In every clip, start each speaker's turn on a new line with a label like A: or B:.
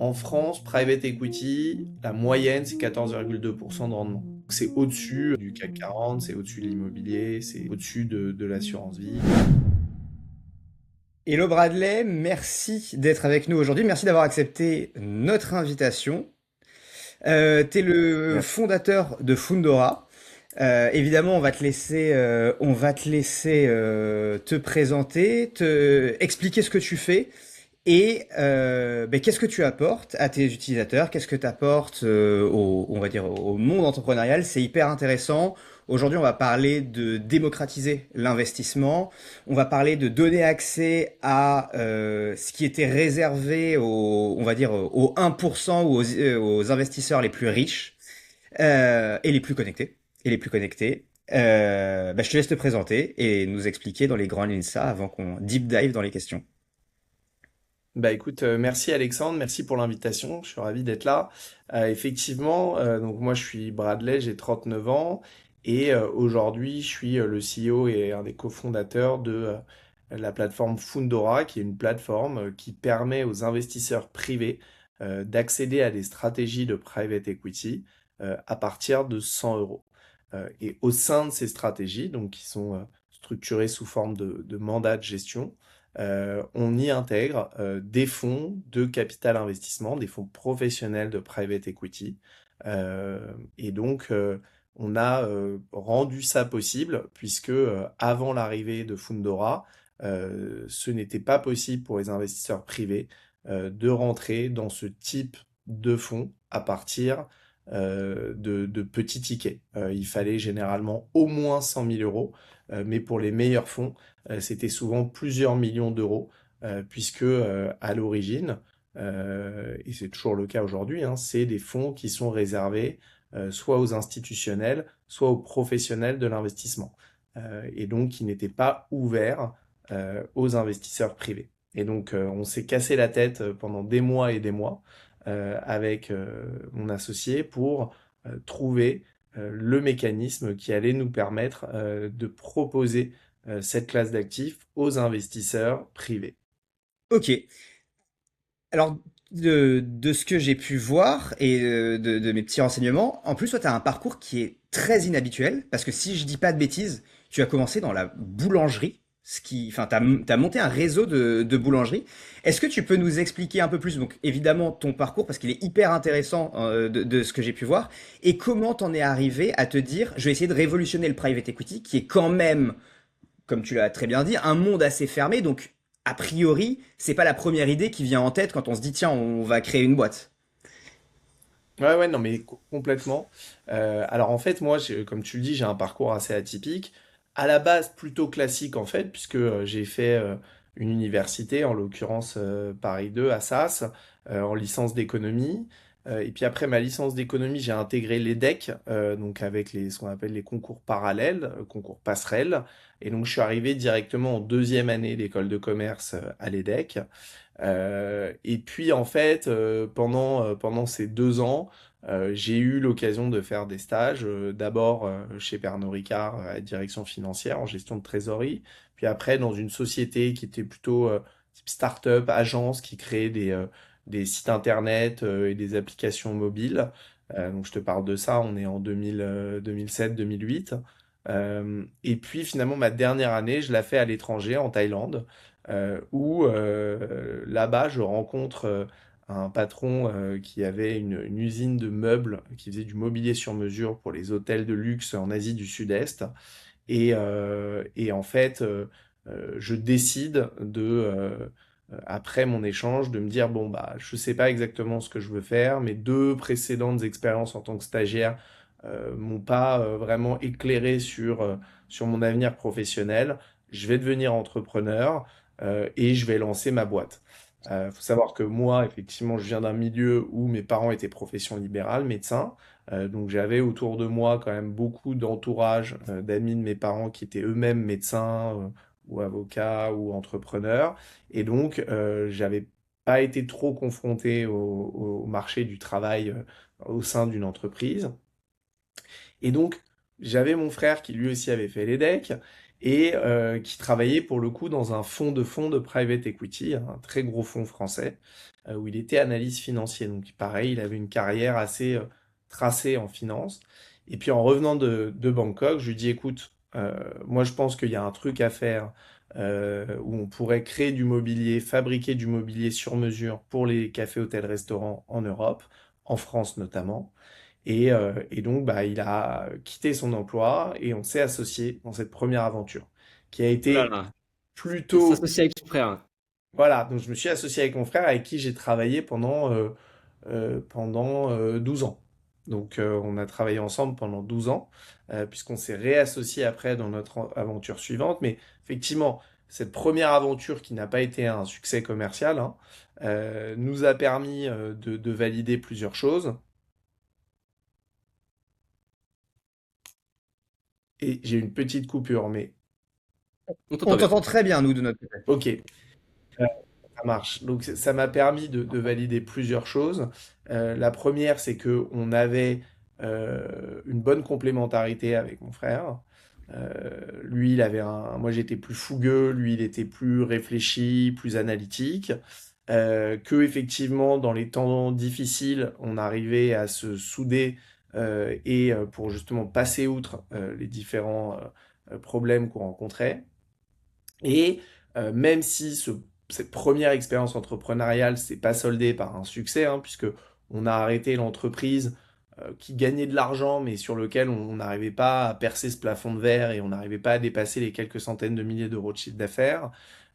A: En France, private equity, la moyenne, c'est 14,2% de rendement. C'est au-dessus du CAC 40, c'est au-dessus de l'immobilier, c'est au-dessus de l'assurance vie.
B: Hello Bradley, merci d'être avec nous aujourd'hui. Merci d'avoir accepté notre invitation. Tu es le
A: Merci.
B: fondateur de Fundora. Évidemment, on va te laisser te présenter, te expliquer ce que tu fais et qu'est-ce que tu apportes à tes utilisateurs, qu'est-ce que tu apportes on va dire, au monde entrepreneurial. C'est hyper intéressant. Aujourd'hui, on va parler de démocratiser l'investissement. On va parler de donner accès à ce qui était réservé on va dire, aux 1% ou aux investisseurs les plus riches et les plus connectés. Et les plus connectés. Je te laisse te présenter et nous expliquer dans les grandes lignes ça avant qu'on deep dive dans les questions.
A: Bah écoute, merci Alexandre, merci pour l'invitation, je suis ravi d'être là. Effectivement, donc moi je suis Bradley, j'ai 39 ans et aujourd'hui je suis le CEO et un des cofondateurs de la plateforme Fundora, qui est une plateforme qui permet aux investisseurs privés d'accéder à des stratégies de private equity à partir de 100 euros. Et au sein de ces stratégies, donc qui sont structurées sous forme de mandats de gestion, on y intègre des fonds de capital investissement, des fonds professionnels de private equity. Et donc, on a rendu ça possible puisque avant l'arrivée de Fundora, ce n'était pas possible pour les investisseurs privés de rentrer dans ce type de fonds à partir de petits tickets. Il fallait généralement au moins 100 000 euros, mais pour les meilleurs fonds, c'était souvent plusieurs millions d'euros, puisque à l'origine, et c'est toujours le cas aujourd'hui, hein, c'est des fonds qui sont réservés soit aux institutionnels, soit aux professionnels de l'investissement, et donc qui n'étaient pas ouverts aux investisseurs privés. Et donc on s'est cassé la tête pendant des mois et des mois avec mon associé pour trouver le mécanisme qui allait nous permettre de proposer cette classe d'actifs aux investisseurs privés.
B: Ok. Alors, de ce que j'ai pu voir et de mes petits renseignements, en plus, toi, tu as un parcours qui est très inhabituel, parce que si je dis pas de bêtises, tu as commencé dans la boulangerie, enfin, t'as monté un réseau de boulangeries. Est-ce que tu peux nous expliquer un peu plus, donc évidemment, ton parcours, parce qu'il est hyper intéressant de ce que j'ai pu voir, et comment t'en es arrivé à te dire, je vais essayer de révolutionner le private equity, qui est quand même, comme tu l'as très bien dit, un monde assez fermé. Donc, a priori, c'est pas la première idée qui vient en tête quand on se dit, tiens, on va créer une boîte.
A: Ouais, ouais, non, mais complètement. Alors en fait, moi, comme tu le dis, j'ai un parcours assez atypique. À la base, plutôt classique en fait, puisque j'ai fait une université, en l'occurrence Paris 2 à Sas, en licence d'économie. Et puis après ma licence d'économie, j'ai intégré l'EDEC, donc avec ce qu'on appelle les concours parallèles, concours passerelles. Et donc je suis arrivé directement en deuxième année d'école de commerce à l'EDEC. Et puis en fait, pendant ces 2 ans, j'ai eu l'occasion de faire des stages, d'abord chez Pernod Ricard à la direction financière en gestion de trésorerie, puis après dans une société qui était plutôt type start-up, agence qui créait des sites internet et des applications mobiles. Donc je te parle de ça, on est en 2007-2008. Et puis finalement ma dernière année, je la fais à l'étranger, en Thaïlande, où là-bas je rencontre un patron qui avait une usine de meubles, qui faisait du mobilier sur mesure pour les hôtels de luxe en Asie du Sud-Est. Et en fait, je décide après mon échange, de me dire, bon, bah, je sais pas exactement ce que je veux faire. Mes deux précédentes expériences en tant que stagiaire m'ont pas vraiment éclairé sur mon avenir professionnel. Je vais devenir entrepreneur et je vais lancer ma boîte. Faut savoir que moi, effectivement, je viens d'un milieu où mes parents étaient profession libérale, médecins. Donc j'avais autour de moi quand même beaucoup d'entourage, d'amis de mes parents qui étaient eux-mêmes médecins ou avocats ou entrepreneurs. Et donc j'avais pas été trop confronté au marché du travail au sein d'une entreprise. Et donc j'avais mon frère qui lui aussi avait fait l'EDEC. et qui travaillait pour le coup dans un fonds de private equity, un très gros fonds français, où il était analyste financier. Donc pareil, il avait une carrière assez tracée en finance. Et puis en revenant de Bangkok, je lui dis, écoute, moi je pense qu'il y a un truc à faire où on pourrait créer du mobilier, fabriquer du mobilier sur mesure pour les cafés, hôtels, restaurants en Europe, en France notamment. Et donc, bah, il a quitté son emploi et on s'est associé dans cette première aventure, qui a
C: Ouh là
A: été
C: là,
A: plutôt...
C: s'associer avec son frère.
A: Voilà, donc je me suis associé avec mon frère avec qui j'ai travaillé pendant 12 ans. Donc on a travaillé ensemble pendant 12 ans, puisqu'on s'est réassocié après dans notre aventure suivante. Mais effectivement, cette première aventure qui n'a pas été un succès commercial, hein, nous a permis de valider plusieurs choses. Et j'ai une petite coupure, mais
C: On
B: On
C: t'entend bien.
B: t'entend très bien, nous, de notre côté.
A: ok, ça marche. Donc ça m'a permis de valider plusieurs choses. La première, c'est que on avait une bonne complémentarité avec mon frère. Lui, moi j'étais plus fougueux, lui il était plus réfléchi, plus analytique. Que effectivement, dans les temps difficiles, on arrivait à se souder et pour justement passer outre les différents problèmes qu'on rencontrait. Et même si cette première expérience entrepreneuriale s'est pas soldée par un succès, hein, puisque on a arrêté l'entreprise qui gagnait de l'argent, mais sur lequel on n'arrivait pas à percer ce plafond de verre et on n'arrivait pas à dépasser les quelques centaines de milliers d'euros de chiffre d'affaires,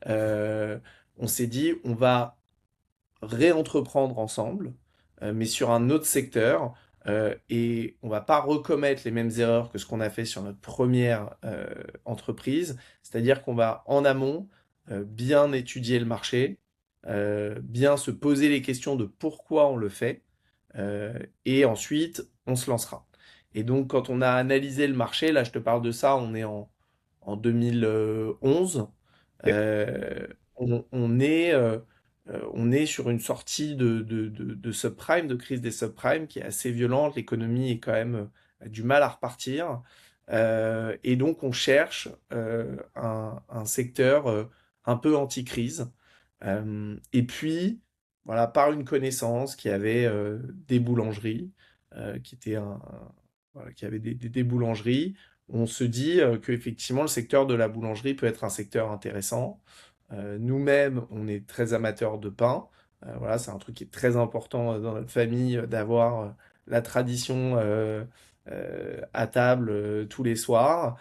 A: euh, on s'est dit on va réentreprendre ensemble, mais sur un autre secteur. Et on va pas recommettre les mêmes erreurs que ce qu'on a fait sur notre première entreprise, c'est-à-dire qu'on va en amont bien étudier le marché, bien se poser les questions de pourquoi on le fait, et ensuite on se lancera. Et donc quand on a analysé le marché, là je te parle de ça, on est en 2011,
B: Ok.
A: on est sur une sortie de subprime, de crise des subprimes qui est assez violente. L'économie est quand même a du mal à repartir. Et donc, on cherche un secteur un peu anti-crise. Et puis, voilà, par une connaissance qui avait des boulangeries, qui était voilà, qui avait des boulangeries, on se dit qu'effectivement, le secteur de la boulangerie peut être un secteur intéressant. Nous-mêmes, on est très amateurs de pain. Voilà, c'est un truc qui est très important dans notre famille, d'avoir la tradition à table tous les soirs.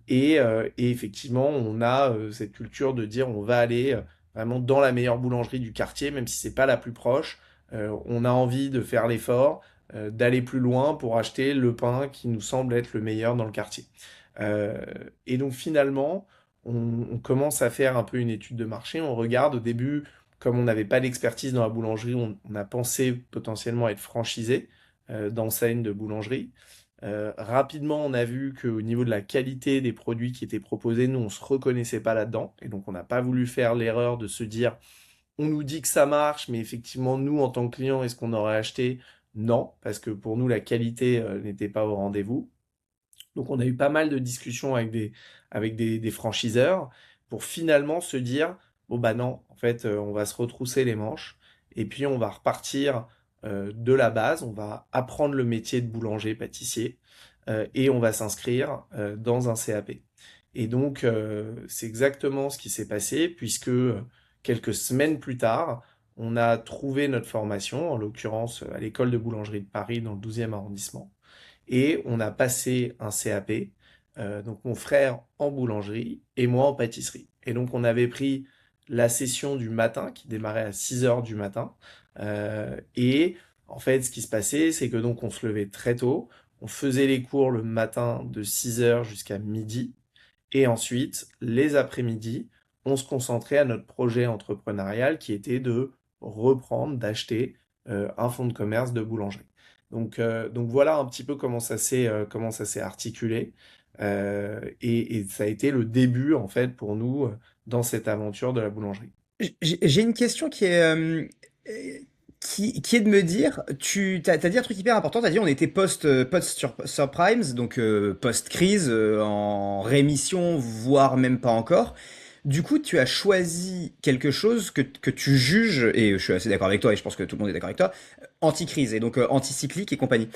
A: Et effectivement, on a cette culture de dire on va aller vraiment dans la meilleure boulangerie du quartier, même si c'est pas la plus proche. On a envie de faire l'effort, d'aller plus loin pour acheter le pain qui nous semble être le meilleur dans le quartier. Euh, et donc finalement, on commence à faire un peu une étude de marché. On regarde au début, comme on n'avait pas d'expertise dans la boulangerie, on a pensé potentiellement être franchisé d'enseigne de boulangerie. Rapidement, on a vu qu'au niveau de la qualité des produits qui étaient proposés, nous, on se reconnaissait pas là-dedans. Et donc, on n'a pas voulu faire l'erreur de se dire, on nous dit que ça marche, mais effectivement, nous, en tant que clients, est-ce qu'on aurait acheté? Non, parce que pour nous, la qualité n'était pas au rendez-vous. Donc on a eu pas mal de discussions avec des franchiseurs pour finalement se dire, bon bah non, en fait, on va se retrousser les manches et puis on va repartir de la base, on va apprendre le métier de boulanger-pâtissier et on va s'inscrire dans un CAP. Et donc c'est exactement ce qui s'est passé puisque quelques semaines plus tard, on a trouvé notre formation, en l'occurrence à l'école de boulangerie de Paris dans le 12e arrondissement et on a passé un CAP, donc mon frère en boulangerie et moi en pâtisserie. Et donc on avait pris la session du matin qui démarrait à 6 heures du matin. Et en fait, ce qui se passait, c'est que donc on se levait très tôt, on faisait les cours le matin de 6 heures jusqu'à midi, et ensuite, les après-midi, on se concentrait à notre projet entrepreneurial qui était de reprendre, d'acheter un fonds de commerce de boulangerie. Donc voilà un petit peu comment ça s'est articulé. Et ça a été le début, en fait, pour nous, dans cette aventure de la boulangerie.
B: J'ai une question qui est qui est de me dire, t'as dit un truc hyper important, t'as dit on était post-subprimes, donc post-crise, en rémission, voire même pas encore. Du coup, tu as choisi quelque chose que tu juges, et je suis assez d'accord avec toi, et je pense que tout le monde est d'accord avec toi, anti-crise, et donc anticyclique et compagnie.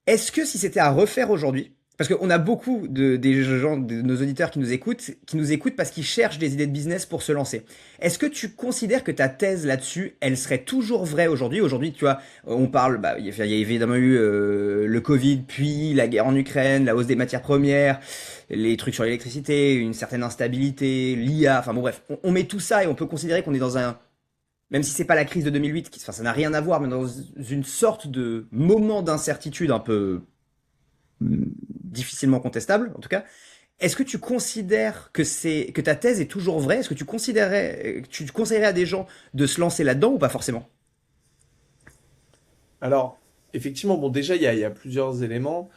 B: Est-ce que si c'était à refaire aujourd'hui, parce qu'on a beaucoup des gens, de nos auditeurs qui nous écoutent parce qu'ils cherchent des idées de business pour se lancer. Est-ce que tu considères que ta thèse là-dessus, elle serait toujours vraie aujourd'hui? Aujourd'hui, tu vois, on parle, bah, il y a évidemment eu le Covid, puis la guerre en Ukraine, la hausse des matières premières, les trucs sur l'électricité, une certaine instabilité, l'IA, enfin bon bref, on met tout ça et on peut considérer qu'on est dans un, même si c'est pas la crise de 2008, enfin, ça n'a rien à voir, mais dans une sorte de moment d'incertitude un peu difficilement contestable, en tout cas. Est-ce que tu considères que ta thèse est toujours vraie? Est-ce que tu conseillerais à des gens de se lancer là-dedans ou pas forcément?
A: Alors, effectivement, bon, déjà, il y a plusieurs éléments.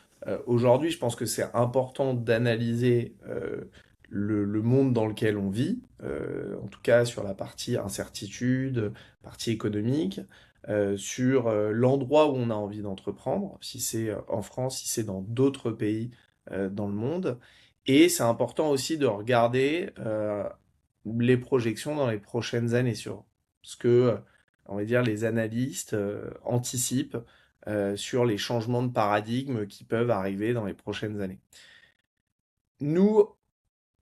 A: Aujourd'hui, je pense que c'est important d'analyser le monde dans lequel on vit, en tout cas sur la partie incertitude, partie économique, sur l'endroit où on a envie d'entreprendre, si c'est en France, si c'est dans d'autres pays dans le monde. Et c'est important aussi de regarder les projections dans les prochaines années sur ce que on va dire, les analystes anticipent sur les changements de paradigme qui peuvent arriver dans les prochaines années. Nous,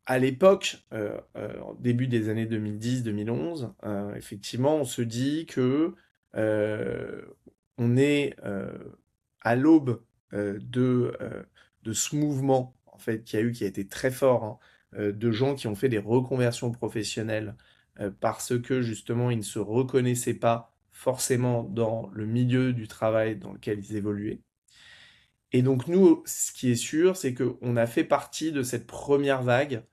A: à l'époque, au début des années 2010-2011, effectivement, on se dit que euh, on est à l'aube de ce mouvement, en fait, qui a été très fort, hein, de gens qui ont fait des reconversions professionnelles parce que justement, ils ne se reconnaissaient pas forcément dans le milieu du travail dans lequel ils évoluaient. Et donc nous, ce qui est sûr, c'est qu'on a fait partie de cette première vague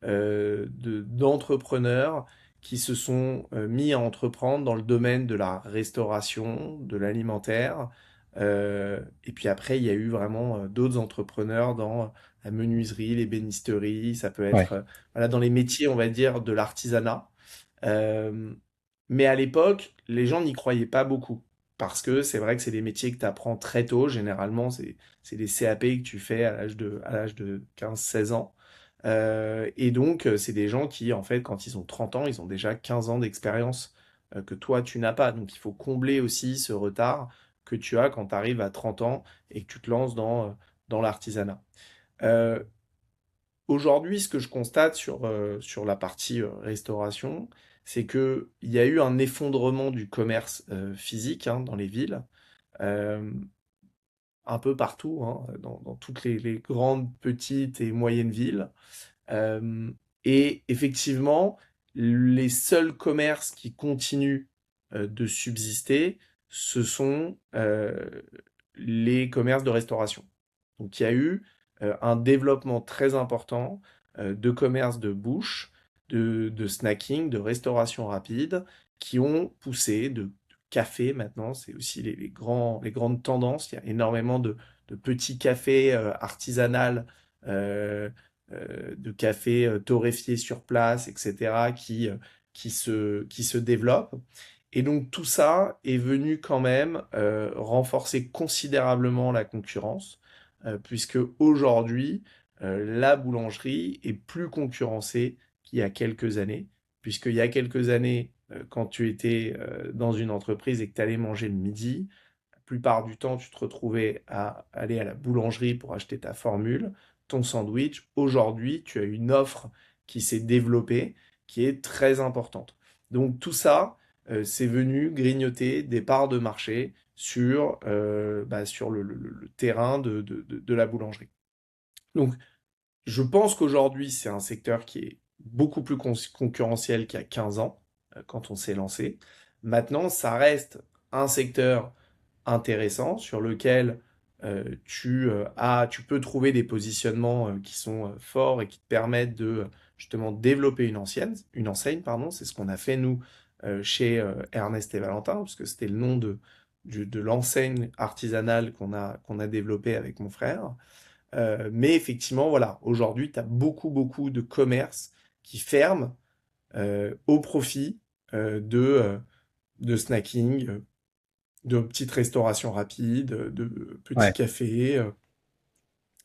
A: d'entrepreneurs qui se sont mis à entreprendre dans le domaine de la restauration, de l'alimentaire. Et puis après, il y a eu vraiment d'autres entrepreneurs dans la menuiserie, l'ébénisterie, ça peut être
B: Ouais.
A: voilà, dans les métiers, on va dire, de l'artisanat. Euh, mais à l'époque, les gens n'y croyaient pas beaucoup. Parce que c'est vrai que c'est des métiers que tu apprends très tôt. Généralement, c'est des CAP que tu fais à l'âge de 15-16 ans. Et donc, c'est des gens qui, en fait, quand ils ont 30 ans, ils ont déjà 15 ans d'expérience que toi, tu n'as pas. Donc, il faut combler aussi ce retard que tu as quand tu arrives à 30 ans et que tu te lances dans l'artisanat. Euh, Aujourd'hui, ce que je constate sur la partie restauration, c'est qu'il y a eu un effondrement du commerce physique hein, dans les villes, euh, un peu partout, hein, dans toutes les grandes, petites et moyennes villes. Euh, et effectivement, les seuls commerces qui continuent de subsister, ce sont les commerces de restauration. Donc il y a eu un développement très important de commerces de bouche, de snacking, de restauration rapide, qui ont poussé, de café maintenant, c'est aussi les grandes tendances. Il y a énormément de petits cafés artisanaux de café torréfié sur place, etc., qui se développent. Et donc tout ça est venu quand même renforcer considérablement la concurrence, puisque aujourd'hui, la boulangerie est plus concurrencée qu'il y a quelques années, puisqu'il y a quelques années, quand tu étais dans une entreprise et que tu allais manger le midi, la plupart du temps, tu te retrouvais à aller à la boulangerie pour acheter ta formule, ton sandwich. Aujourd'hui, tu as une offre qui s'est développée, qui est très importante. Donc tout ça, c'est venu grignoter des parts de marché sur le terrain de la boulangerie. Donc je pense qu'aujourd'hui, c'est un secteur qui est beaucoup plus concurrentiel qu'il y a 15 ans, quand on s'est lancé. Maintenant, ça reste un secteur intéressant sur lequel tu peux trouver des positionnements qui sont forts et qui te permettent de justement développer une enseigne, pardon. C'est ce qu'on a fait nous chez Ernest et Valentin, parce que c'était le nom de l'enseigne artisanale qu'on a développée avec mon frère. Mais effectivement, voilà, aujourd'hui, tu as beaucoup, beaucoup de commerces qui ferment au profit de de snacking, de petites restaurations rapides, de petits
B: Ouais.
A: cafés.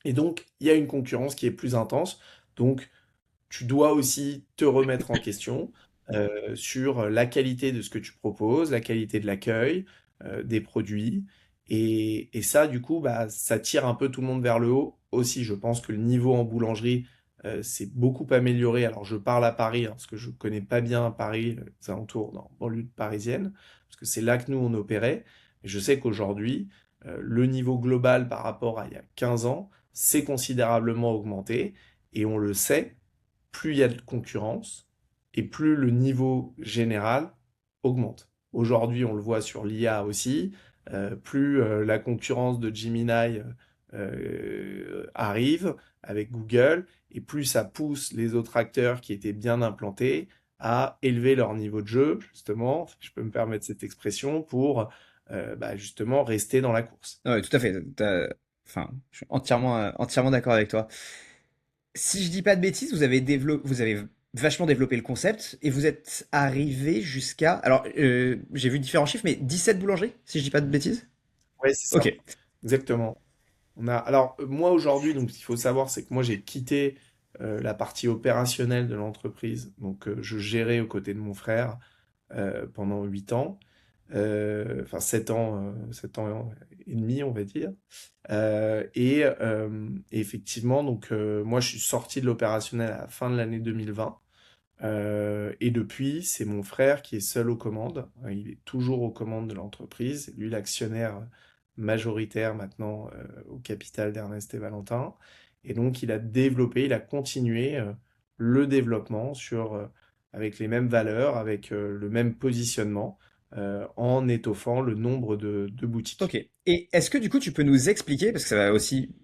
A: Et donc, il y a une concurrence qui est plus intense. Donc, tu dois aussi te remettre en question sur la qualité de ce que tu proposes, la qualité de l'accueil, des produits. Et ça, du coup, bah, ça tire un peu tout le monde vers le haut. Aussi, je pense que le niveau en boulangerie s'est beaucoup amélioré. Alors, je parle à Paris, hein, parce que je connais pas bien Paris, les alentours, dans la banlieue parisienne, parce que c'est là que nous, on opérait. Et je sais qu'aujourd'hui, le niveau global par rapport à il y a 15 ans, s'est considérablement augmenté. Et on le sait, plus il y a de concurrence et plus le niveau général augmente. Aujourd'hui, on le voit sur l'IA aussi, plus la concurrence de Gemini arrive avec Google, et plus ça pousse les autres acteurs qui étaient bien implantés à élever leur niveau de jeu, justement, si je peux me permettre cette expression, pour bah, justement rester dans la course.
B: Ouais, tout à fait. Enfin, je suis entièrement d'accord avec toi. Si je dis pas de bêtises, vous avez vachement développé le concept et vous êtes arrivé jusqu'à, alors j'ai vu différents chiffres, mais 17 boulangeries, si je dis pas de bêtises.
A: Oui, c'est
B: Ok,
A: ça, exactement. Alors, moi aujourd'hui, donc ce qu'il faut savoir, c'est que moi j'ai quitté la partie opérationnelle de l'entreprise. Donc, je gérais aux côtés de mon frère pendant 8 ans, enfin 7 ans et demi, on va dire. Et effectivement, donc moi je suis sorti de l'opérationnel à la fin de l'année 2020. Et depuis, c'est mon frère qui est seul aux commandes. Il est toujours aux commandes de l'entreprise. C'est lui l'actionnaire majoritaire maintenant au capital d'Ernest et Valentin. Et donc, il a continué le développement avec les mêmes valeurs, avec le même positionnement, en étoffant le nombre de
B: ok.
A: boutiques.
B: Et est-ce que du coup tu peux nous expliquer, parce que ça va aussi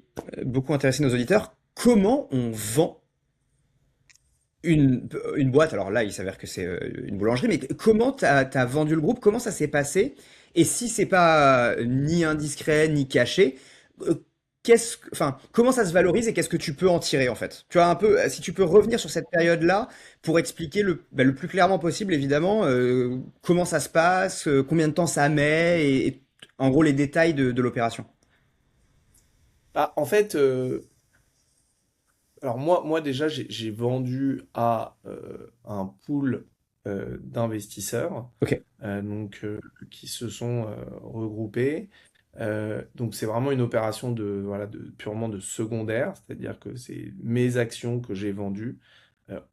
B: beaucoup intéresser nos auditeurs, comment on vend une boîte? Alors là, il s'avère que c'est une boulangerie, mais comment t'as vendu le groupe? Comment ça s'est passé? Et si c'est pas ni indiscret ni caché, euh, enfin, comment ça se valorise et qu'est-ce que tu peux en tirer en fait? Tu vois un peu, si tu peux revenir sur cette période-là pour expliquer le plus clairement possible, évidemment, comment ça se passe, combien de temps ça met et en gros les détails de l'opération.
A: Bah, en fait, alors moi déjà, j'ai vendu à un pool d'investisseurs
B: Ok.
A: donc, qui se sont regroupés. Donc c'est vraiment une opération voilà, purement de secondaire, c'est-à-dire que c'est mes actions que j'ai vendues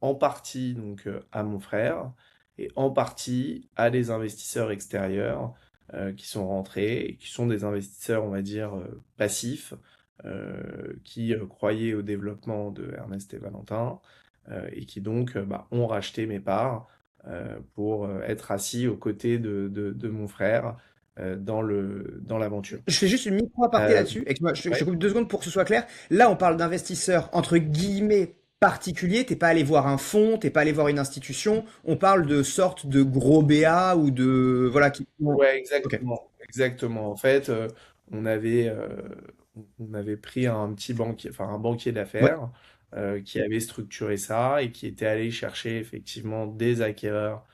A: en partie donc, à mon frère et en partie à des investisseurs extérieurs qui sont rentrés et qui sont des investisseurs, on va dire, passifs, qui croyaient au développement de Ernest et Valentin et qui donc bah, ont racheté mes parts pour être assis aux côtés de mon frère dans l'aventure.
B: Je fais juste une micro-aparté
A: Euh,
B: là-dessus. Excuse-moi, je te
A: ouais.
B: coupe 2 secondes pour que ce soit clair. Là, on parle d'investisseurs entre guillemets particuliers. T'es pas allé voir un fonds, t'es pas allé voir une institution. On parle de sortes de gros BA ou de voilà qui.
A: Ouais,
B: Ok.
A: exactement, exactement. En fait, on avait pris un petit banquier, enfin un banquier
B: Ouais.
A: d'affaires qui avait structuré ça et qui était allé chercher effectivement des acquéreurs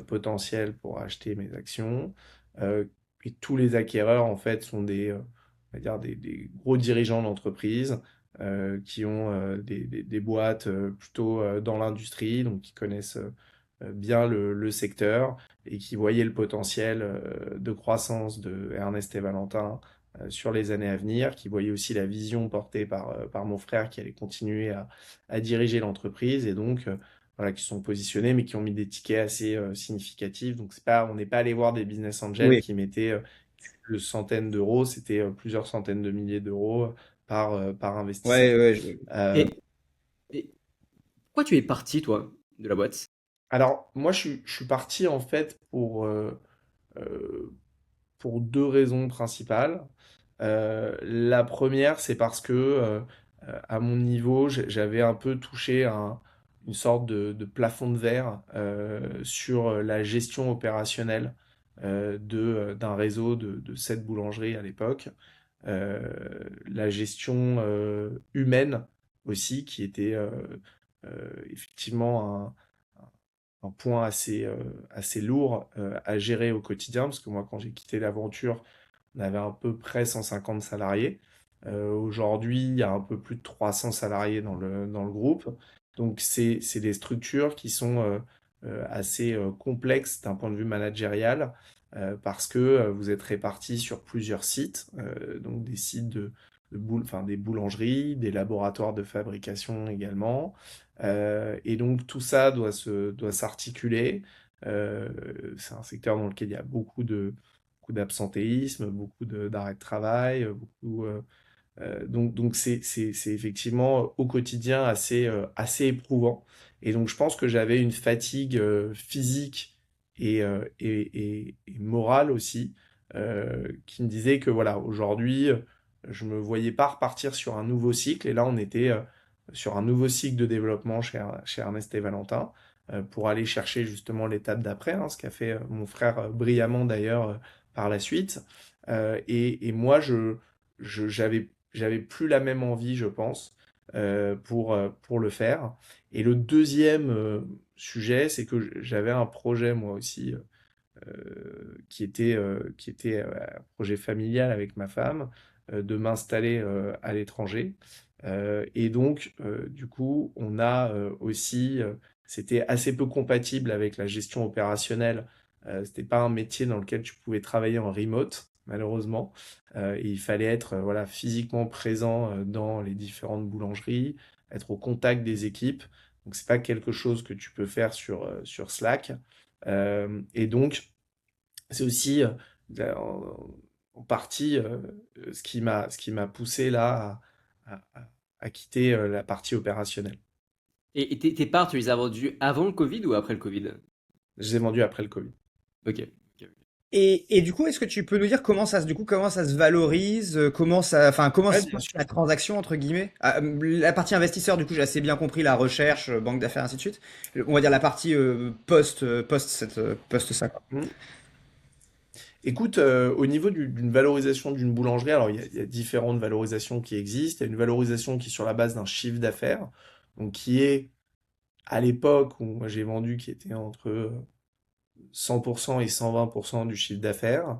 A: potentiels pour acheter mes actions. Euh, et tous les acquéreurs, en fait, sont on va dire des gros dirigeants d'entreprise qui ont des boîtes plutôt dans l'industrie, donc qui connaissent bien le secteur et qui voyaient le potentiel de croissance de Ernest et Valentin sur les années à venir, qui voyaient aussi la vision portée par mon frère qui allait continuer à diriger l'entreprise et donc voilà, qui sont positionnés mais qui ont mis des tickets assez significatifs. Donc c'est pas, on n'est pas allé voir des business angels
B: Oui.
A: qui mettaient quelques centaines d'euros, c'était plusieurs centaines de milliers d'euros par
B: Ouais,
A: investisseur.
B: ouais.
A: Euh,
C: Et pourquoi tu es parti, toi, de la boîte?
A: alors moi je suis parti en fait euh, pour deux raisons principales. La première, c'est parce que à mon niveau, j'avais un peu touché une sorte de plafond de verre sur la gestion opérationnelle d'un réseau de 7 boulangeries à l'époque. La gestion humaine aussi, qui était effectivement un point assez lourd à gérer au quotidien, parce que moi, quand j'ai quitté l'aventure, on avait à peu près 150 salariés. Aujourd'hui, il y a un peu plus de 300 salariés dans le groupe. Donc, c'est des structures qui sont assez complexes d'un point de vue managérial, parce que vous êtes répartis sur plusieurs sites, donc des sites enfin, des boulangeries, des laboratoires de fabrication également. Et donc, tout ça doit s'articuler. Euh, c'est un secteur dans lequel il y a beaucoup d'absentéisme, beaucoup d'arrêt de travail, donc c'est effectivement au quotidien assez éprouvant. Et donc je pense que j'avais une fatigue physique et morale aussi, qui me disait que voilà, aujourd'hui, je me voyais pas repartir sur un nouveau cycle. Et là, on était sur un nouveau cycle de développement chez Ernest et Valentin, pour aller chercher justement l'étape d'après, hein, ce qu'a fait mon frère brillamment d'ailleurs par la suite. Et moi, j'avais plus la même envie, je pense, pour le faire. Et le deuxième sujet, c'est que j'avais un projet, moi aussi, qui était un projet familial avec ma femme, de m'installer à l'étranger. Et donc, du coup, on a aussi, c'était assez peu compatible avec la gestion opérationnelle. C'était pas un métier dans lequel tu pouvais travailler en remote, malheureusement. Et il fallait être voilà, physiquement présent dans les différentes boulangeries, être au contact des équipes. Donc, c'est pas quelque chose que tu peux faire sur Slack. Et donc, c'est aussi en partie ce qui m'a poussé là à quitter la partie opérationnelle.
C: Et tes parts, tu les as vendues avant le Covid ou après le Covid?
A: Je les ai vendus après le Covid.
C: Ok. Ok.
B: Et du coup, est-ce que tu peux nous dire comment ça se valorise, comment
A: Ouais,
B: se
A: bien
B: passe
A: sûr.
B: la transaction entre guillemets? La partie investisseur, du coup, j'ai assez bien compris la recherche, banque d'affaires, ainsi de suite. On va dire la partie post ça, quoi.
A: Mm. Écoute, au niveau d'une valorisation d'une boulangerie, alors il y a différentes valorisations qui existent. Il y a une valorisation qui est sur la base d'un chiffre d'affaires, donc qui est à l'époque où moi j'ai vendu, qui était entre 100% et 120% du chiffre d'affaires.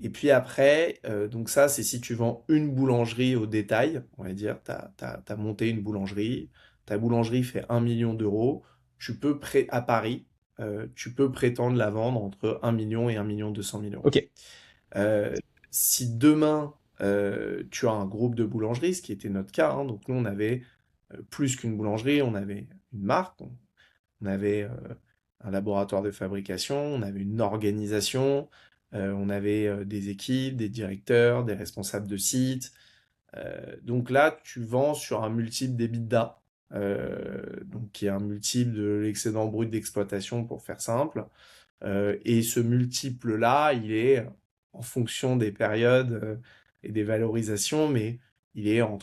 A: Et puis après, donc ça, c'est si tu vends une boulangerie au détail, on va dire, tu as monté une boulangerie, ta boulangerie fait 1 million d'euros, à Paris, tu peux prétendre la vendre entre 1 million et 1 200 000 euros.
B: Ok.
A: Euh, Si demain, tu as un groupe de boulangeries, ce qui était notre cas, hein, donc nous, on avait plus qu'une boulangerie, on avait une marque, on avait un laboratoire de fabrication, on avait une organisation, on avait des équipes, des directeurs, des responsables de site. Donc là, tu vends sur un multiple d'EBITDA, donc qui est un multiple de l'excédent brut d'exploitation pour faire simple. Et ce multiple-là, il est en fonction des périodes et des valorisations, mais il est on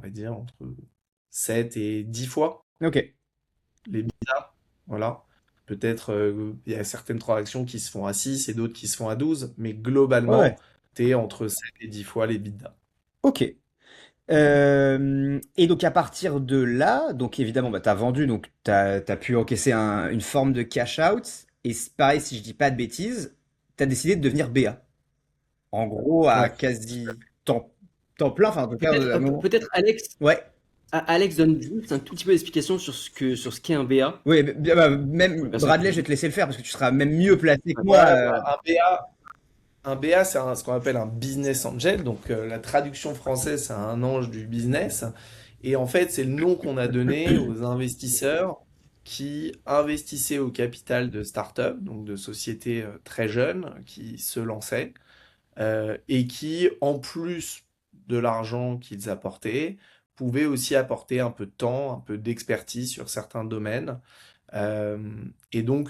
A: va dire, entre 7 et 10 fois
B: Ok.
A: les bidas. Voilà. Peut-être il y a certaines transactions qui se font à 6 et d'autres qui se font à 12, mais globalement,
B: Ouais.
A: tu es entre 7 et 10 fois les bidas.
B: Ok. Et donc à partir de là, donc évidemment, bah, t'as vendu, donc t'as pu encaisser une forme de cash out. Et c'est pareil, si je dis pas de bêtises, t'as décidé de devenir BA. En gros, à
A: Ouais.
B: quasi temps plein, enfin en tout cas, à un moment.
C: Peut-être Alex,
B: Ouais.
C: Alex donne juste un tout petit peu d'explication sur ce qu'est un BA
B: Oui, bah,
C: pour
B: même
C: les personnes qui
B: Bradley, je
C: nous
B: vais te
C: écoutent.
B: laisser le faire parce que tu seras même mieux placé que moi.
A: Ouais, bah, un BA, c'est ce qu'on appelle un business angel. Donc, la traduction française, c'est un ange du business. Et en fait, c'est le nom qu'on a donné aux investisseurs qui investissaient au capital de start-up, donc de sociétés très jeunes qui se lançaient, et qui, en plus de l'argent qu'ils apportaient, pouvaient aussi apporter un peu de temps, un peu d'expertise sur certains domaines. Euh, et donc,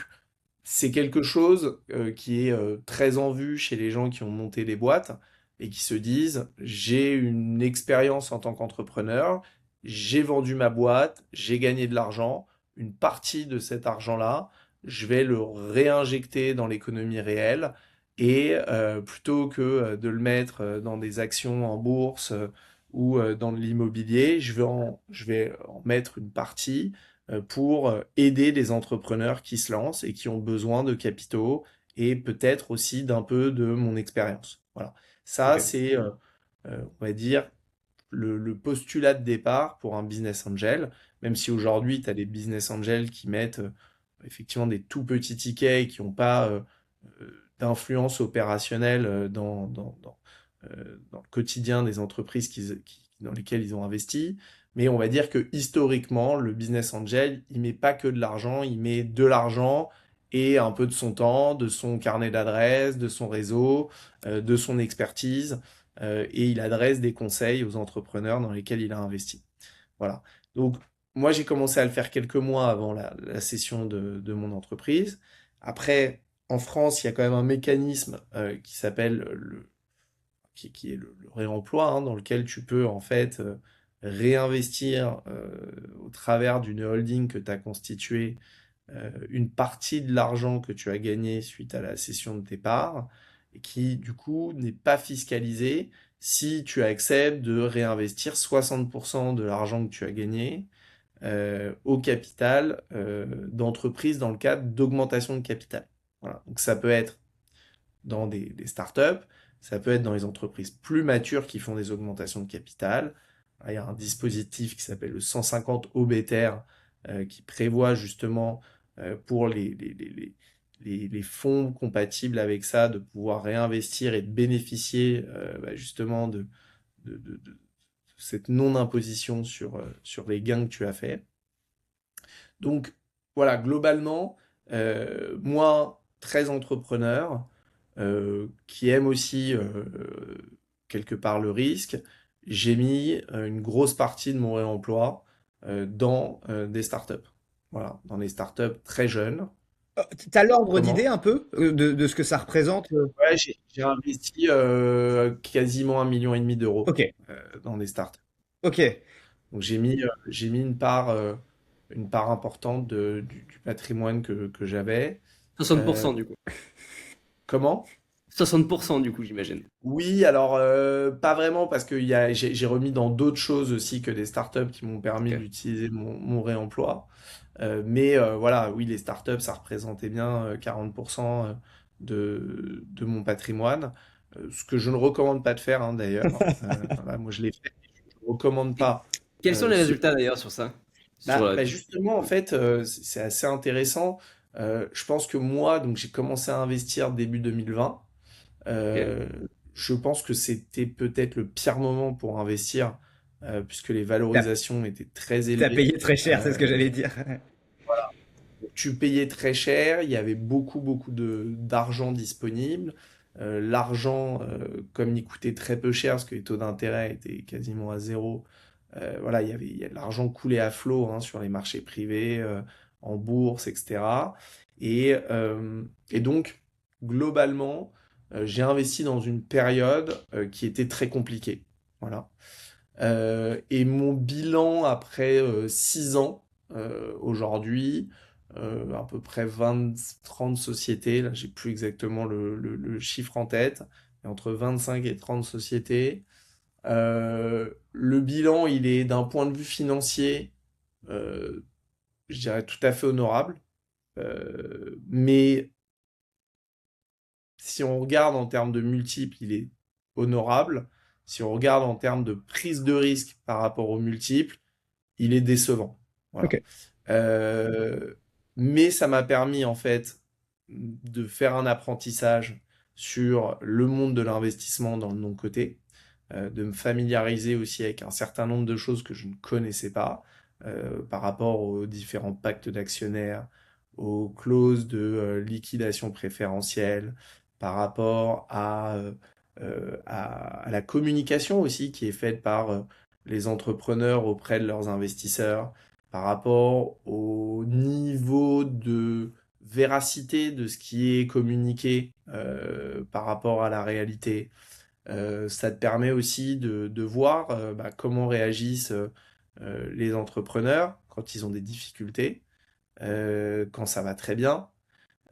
A: c'est quelque chose qui est très en vue chez les gens qui ont monté des boîtes et qui se disent, j'ai une expérience en tant qu'entrepreneur, j'ai vendu ma boîte, j'ai gagné de l'argent, une partie de cet argent-là, je vais le réinjecter dans l'économie réelle et plutôt que de le mettre dans des actions en bourse ou dans de l'immobilier, je vais en mettre une partie pour aider les entrepreneurs qui se lancent et qui ont besoin de capitaux et peut-être aussi d'un peu de mon expérience. Voilà. Ça,
C: Ok.
A: c'est, on va dire, le postulat de départ pour un business angel, même si aujourd'hui, tu as des business angels qui mettent effectivement des tout petits tickets et qui n'ont pas d'influence opérationnelle dans le quotidien des entreprises dans lesquelles ils ont investi. Mais on va dire que historiquement, le business angel, il met pas que de l'argent, il met de l'argent et un peu de son temps, de son carnet d'adresses, de son réseau, de son expertise, et il adresse des conseils aux entrepreneurs dans lesquels il a investi. Voilà. Donc, moi, j'ai commencé à le faire quelques mois avant la session de mon entreprise. Après, en France, il y a quand même un mécanisme qui s'appelle qui est le réemploi, hein, dans lequel tu peux en fait réinvestir au travers d'une holding que tu as constituée une partie de l'argent que tu as gagné suite à la cession de tes parts et qui du coup n'est pas fiscalisé si tu acceptes de réinvestir 60% de l'argent que tu as gagné au capital d'entreprise dans le cadre d'augmentation de capital. Voilà. Donc ça peut être dans des startups, ça peut être dans les entreprises plus matures qui font des augmentations de capital. Il y a un dispositif qui s'appelle le 150 OBTR qui prévoit justement pour les fonds compatibles avec ça de pouvoir réinvestir et de bénéficier justement de cette non-imposition sur les gains que tu as fait. Donc voilà, globalement, moi, très entrepreneur, qui aime aussi quelque part le risque, j'ai mis une grosse partie de mon réemploi dans des startups. Voilà, dans des startups très jeunes.
B: T'as l'ordre d'idée
A: Comment?
B: un peu de ce que ça représente?
A: Ouais, j'ai investi quasiment 1,5 million d'euros
B: Ok,
A: dans des startups.
B: ok.
A: Donc j'ai mis une part importante du patrimoine que j'avais. Euh,
C: 60% du coup.
A: comment?
C: 60% du coup, j'imagine.
A: Oui, alors pas vraiment parce que j'ai remis dans d'autres choses aussi que des startups qui m'ont permis
C: Ok.
A: d'utiliser mon réemploi. Mais voilà, oui, les startups, ça représentait bien 40% de mon patrimoine. Ce que je ne recommande pas de faire, hein, d'ailleurs. Voilà, moi, je l'ai fait. Je ne recommande
C: Et
A: pas.
C: quels sont les
A: Ce
C: résultats d'ailleurs sur ça? Sur
A: Bah,
C: la...
A: bah justement, en fait, c'est assez intéressant. Je pense que moi, donc j'ai commencé à investir début 2020.
C: Ok.
A: Euh, je pense que c'était peut-être le pire moment pour investir, puisque les
B: T'as,
A: valorisations étaient très
B: t'as
A: élevées.
B: payé très cher, c'est ce que j'allais dire.
A: Tu payais très cher, il y avait beaucoup d'argent disponible. L'argent, comme il coûtait très peu cher, parce que les taux d'intérêt étaient quasiment à zéro, voilà, il y a de l'argent coulé à flot hein, sur les marchés privés, en bourse, etc. Et donc, globalement, j'ai investi dans une période qui était très compliquée. Voilà. Et mon bilan après 6 ans aujourd'hui, à peu près 20-30 sociétés, là j'ai plus exactement le chiffre en tête, mais entre 25 et 30 sociétés. Le bilan, il est d'un point de vue financier, euh, je dirais tout à fait honorable. Mais si on regarde en termes de multiples, il est honorable. Si on regarde en termes de prise de risque par rapport aux multiples, il est décevant.
B: Ok.
A: Voilà. Euh, mais ça m'a permis en fait de faire un apprentissage sur le monde de l'investissement dans le non-coté, de me familiariser aussi avec un certain nombre de choses que je ne connaissais pas par rapport aux différents pactes d'actionnaires, aux clauses de liquidation préférentielle, par rapport à la communication aussi qui est faite par les entrepreneurs auprès de leurs investisseurs, par rapport au niveau de véracité de ce qui est communiqué par rapport à la réalité. Ça te permet aussi de voir comment réagissent les entrepreneurs quand ils ont des difficultés, quand ça va très bien.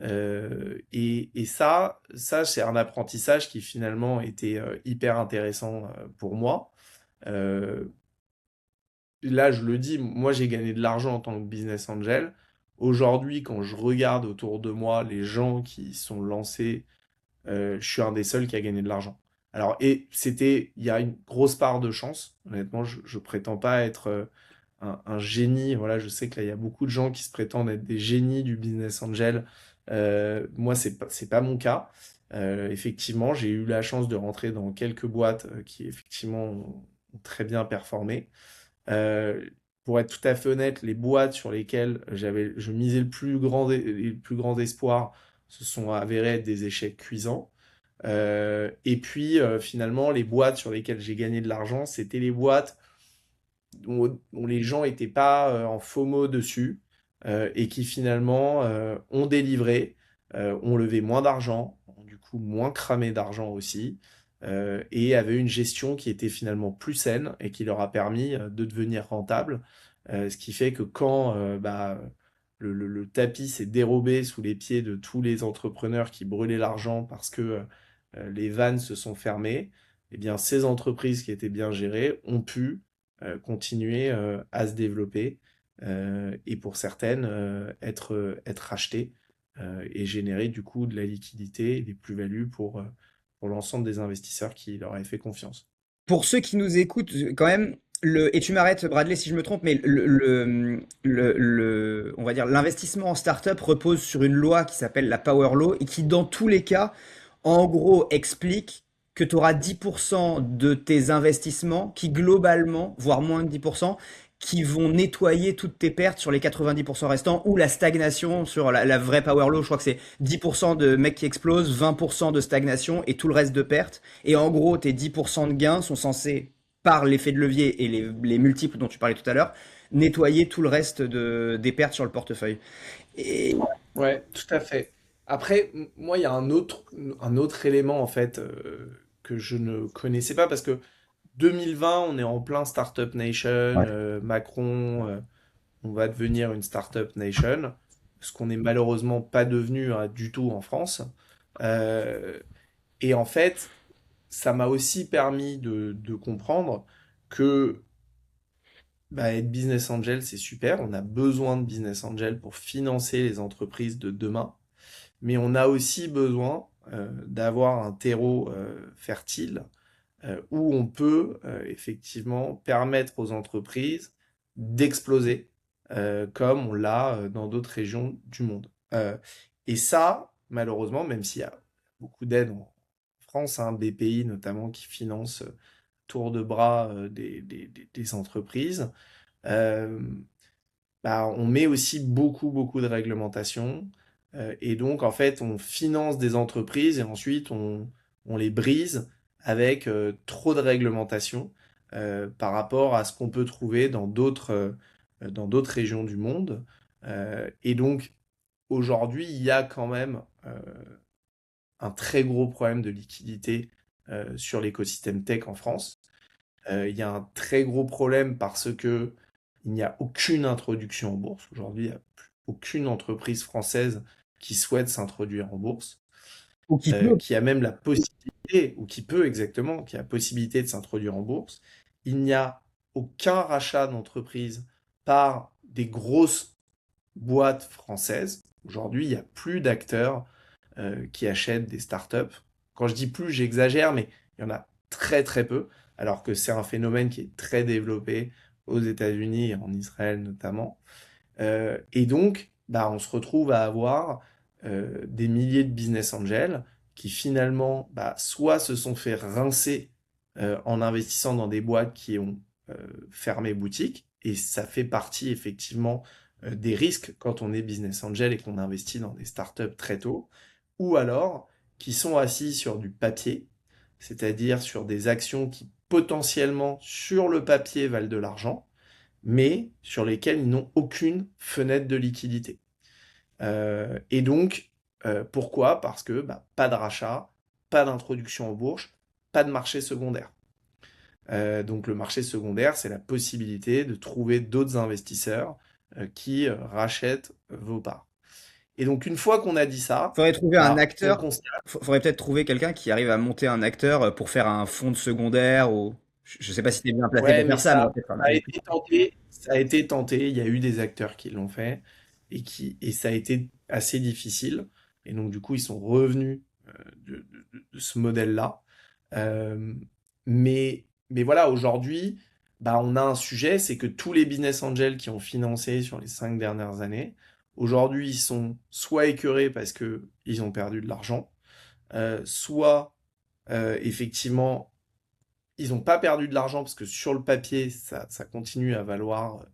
A: Et ça c'est un apprentissage qui finalement était hyper intéressant pour moi. Euh, là, je le dis, moi, j'ai gagné de l'argent en tant que business angel. Aujourd'hui, quand je regarde autour de moi les gens qui sont lancés, je suis un des seuls qui a gagné de l'argent. Alors, et il y a une grosse part de chance. Honnêtement, je prétends pas être un génie. Voilà, je sais que là, il y a beaucoup de gens qui se prétendent être des génies du business angel. Moi, c'est pas mon cas. Effectivement, j'ai eu la chance de rentrer dans quelques boîtes qui, effectivement, ont très bien performé. Euh, pour être tout à fait honnête, les boîtes sur lesquelles je misais le plus grand espoir se sont avérées être des échecs cuisants. Et puis finalement, les boîtes sur lesquelles j'ai gagné de l'argent, c'était les boîtes dont les gens n'étaient pas en FOMO dessus et qui finalement ont délivré, ont levé moins d'argent, ont du coup moins cramé d'argent aussi, et avaient une gestion qui était finalement plus saine et qui leur a permis de devenir rentable. Ce qui fait que quand le tapis s'est dérobé sous les pieds de tous les entrepreneurs qui brûlaient l'argent parce que les vannes se sont fermées, eh bien, ces entreprises qui étaient bien gérées ont pu continuer à se développer et pour certaines être rachetées et générer du coup de la liquidité et des plus-values pour l'ensemble des investisseurs qui leur avaient fait confiance.
B: Pour ceux qui nous écoutent, quand même, et tu m'arrêtes, Bradley, si je me trompe, mais on va dire, l'investissement en startup repose sur une loi qui s'appelle la Power Law et qui, dans tous les cas, en gros, explique que tu auras 10% de tes investissements qui, globalement, voire moins que 10%, qui vont nettoyer toutes tes pertes sur les 90% restants ou la stagnation sur la vraie Power Law. Je crois que c'est 10% de mecs qui explosent, 20% de stagnation et tout le reste de pertes. Et en gros, tes 10% de gains sont censés, par l'effet de levier et les multiples dont tu parlais tout à l'heure, nettoyer tout le reste des pertes sur le portefeuille. Et
A: Ouais, tout à fait. Après, moi, il y a un autre élément en fait que je ne connaissais pas parce que 2020, on est en plein Startup Nation,
B: ouais.
A: Macron, on va devenir une Startup Nation, ce qu'on n'est malheureusement pas devenu du tout en France. Euh, et en fait, ça m'a aussi permis de comprendre que être business angel, c'est super. On a besoin de business angel pour financer les entreprises de demain. Mais on a aussi besoin d'avoir un terreau fertile où on peut effectivement permettre aux entreprises d'exploser comme on l'a dans d'autres régions du monde. Et ça, malheureusement, même s'il y a beaucoup d'aides en France, hein, BPI notamment qui finance tour de bras des entreprises, euh, on met aussi beaucoup de réglementations. Et donc, en fait, on finance des entreprises et ensuite on les brise avec trop de réglementations par rapport à ce qu'on peut trouver dans d'autres régions du monde. Et donc, aujourd'hui, il y a quand même un très gros problème de liquidité sur l'écosystème tech en France. Il y a un très gros problème parce que il n'y a aucune introduction en bourse. Aujourd'hui, il n'y a aucune entreprise française qui souhaite s'introduire en bourse,
B: Ou qui peut.
A: qui a même la possibilité, ou qui peut exactement, qui a la possibilité de s'introduire en bourse. Il n'y a aucun rachat d'entreprise par des grosses boîtes françaises. Aujourd'hui, il n'y a plus d'acteurs qui achètent des startups. Quand je dis plus, j'exagère, mais il y en a très peu, alors que c'est un phénomène qui est très développé aux États-Unis et en Israël notamment. Et donc, on se retrouve à avoir des milliers de business angels qui finalement, soit se sont fait rincer en investissant dans des boîtes qui ont euh, fermé boutique, et ça fait partie effectivement des risques quand on est business angel et qu'on investit dans des startups très tôt, ou alors qui sont assis sur du papier, c'est-à-dire sur des actions qui potentiellement sur le papier valent de l'argent, mais sur lesquelles ils n'ont aucune fenêtre de liquidité. Et donc, pourquoi? Parce que pas de rachat, pas d'introduction en bourse, pas de marché secondaire. Donc le marché secondaire, c'est la possibilité de trouver d'autres investisseurs qui rachètent vos parts. Et donc une fois qu'on a dit ça,
B: Faudrait trouver un
A: on
B: acteur.
A: constate.
B: Faudrait peut-être trouver quelqu'un qui arrive à monter un acteur pour faire un fonds de secondaire ou. Je sais pas si tu es bien placé
A: Ouais,
B: pour
A: mais
B: faire ça, mais on va peut-être
A: ça a été tenté, ça a été tenté, il y a eu des acteurs qui l'ont fait et ça a été assez difficile. Et donc, du coup, ils sont revenus de ce modèle-là. Euh, mais voilà, aujourd'hui, bah, on a un sujet, c'est que tous les business angels qui ont financé sur les 5 dernières années, aujourd'hui, ils sont soit écœurés parce que ils ont perdu de l'argent, soit effectivement ils n'ont pas perdu de l'argent parce que sur le papier, ça continue à valoir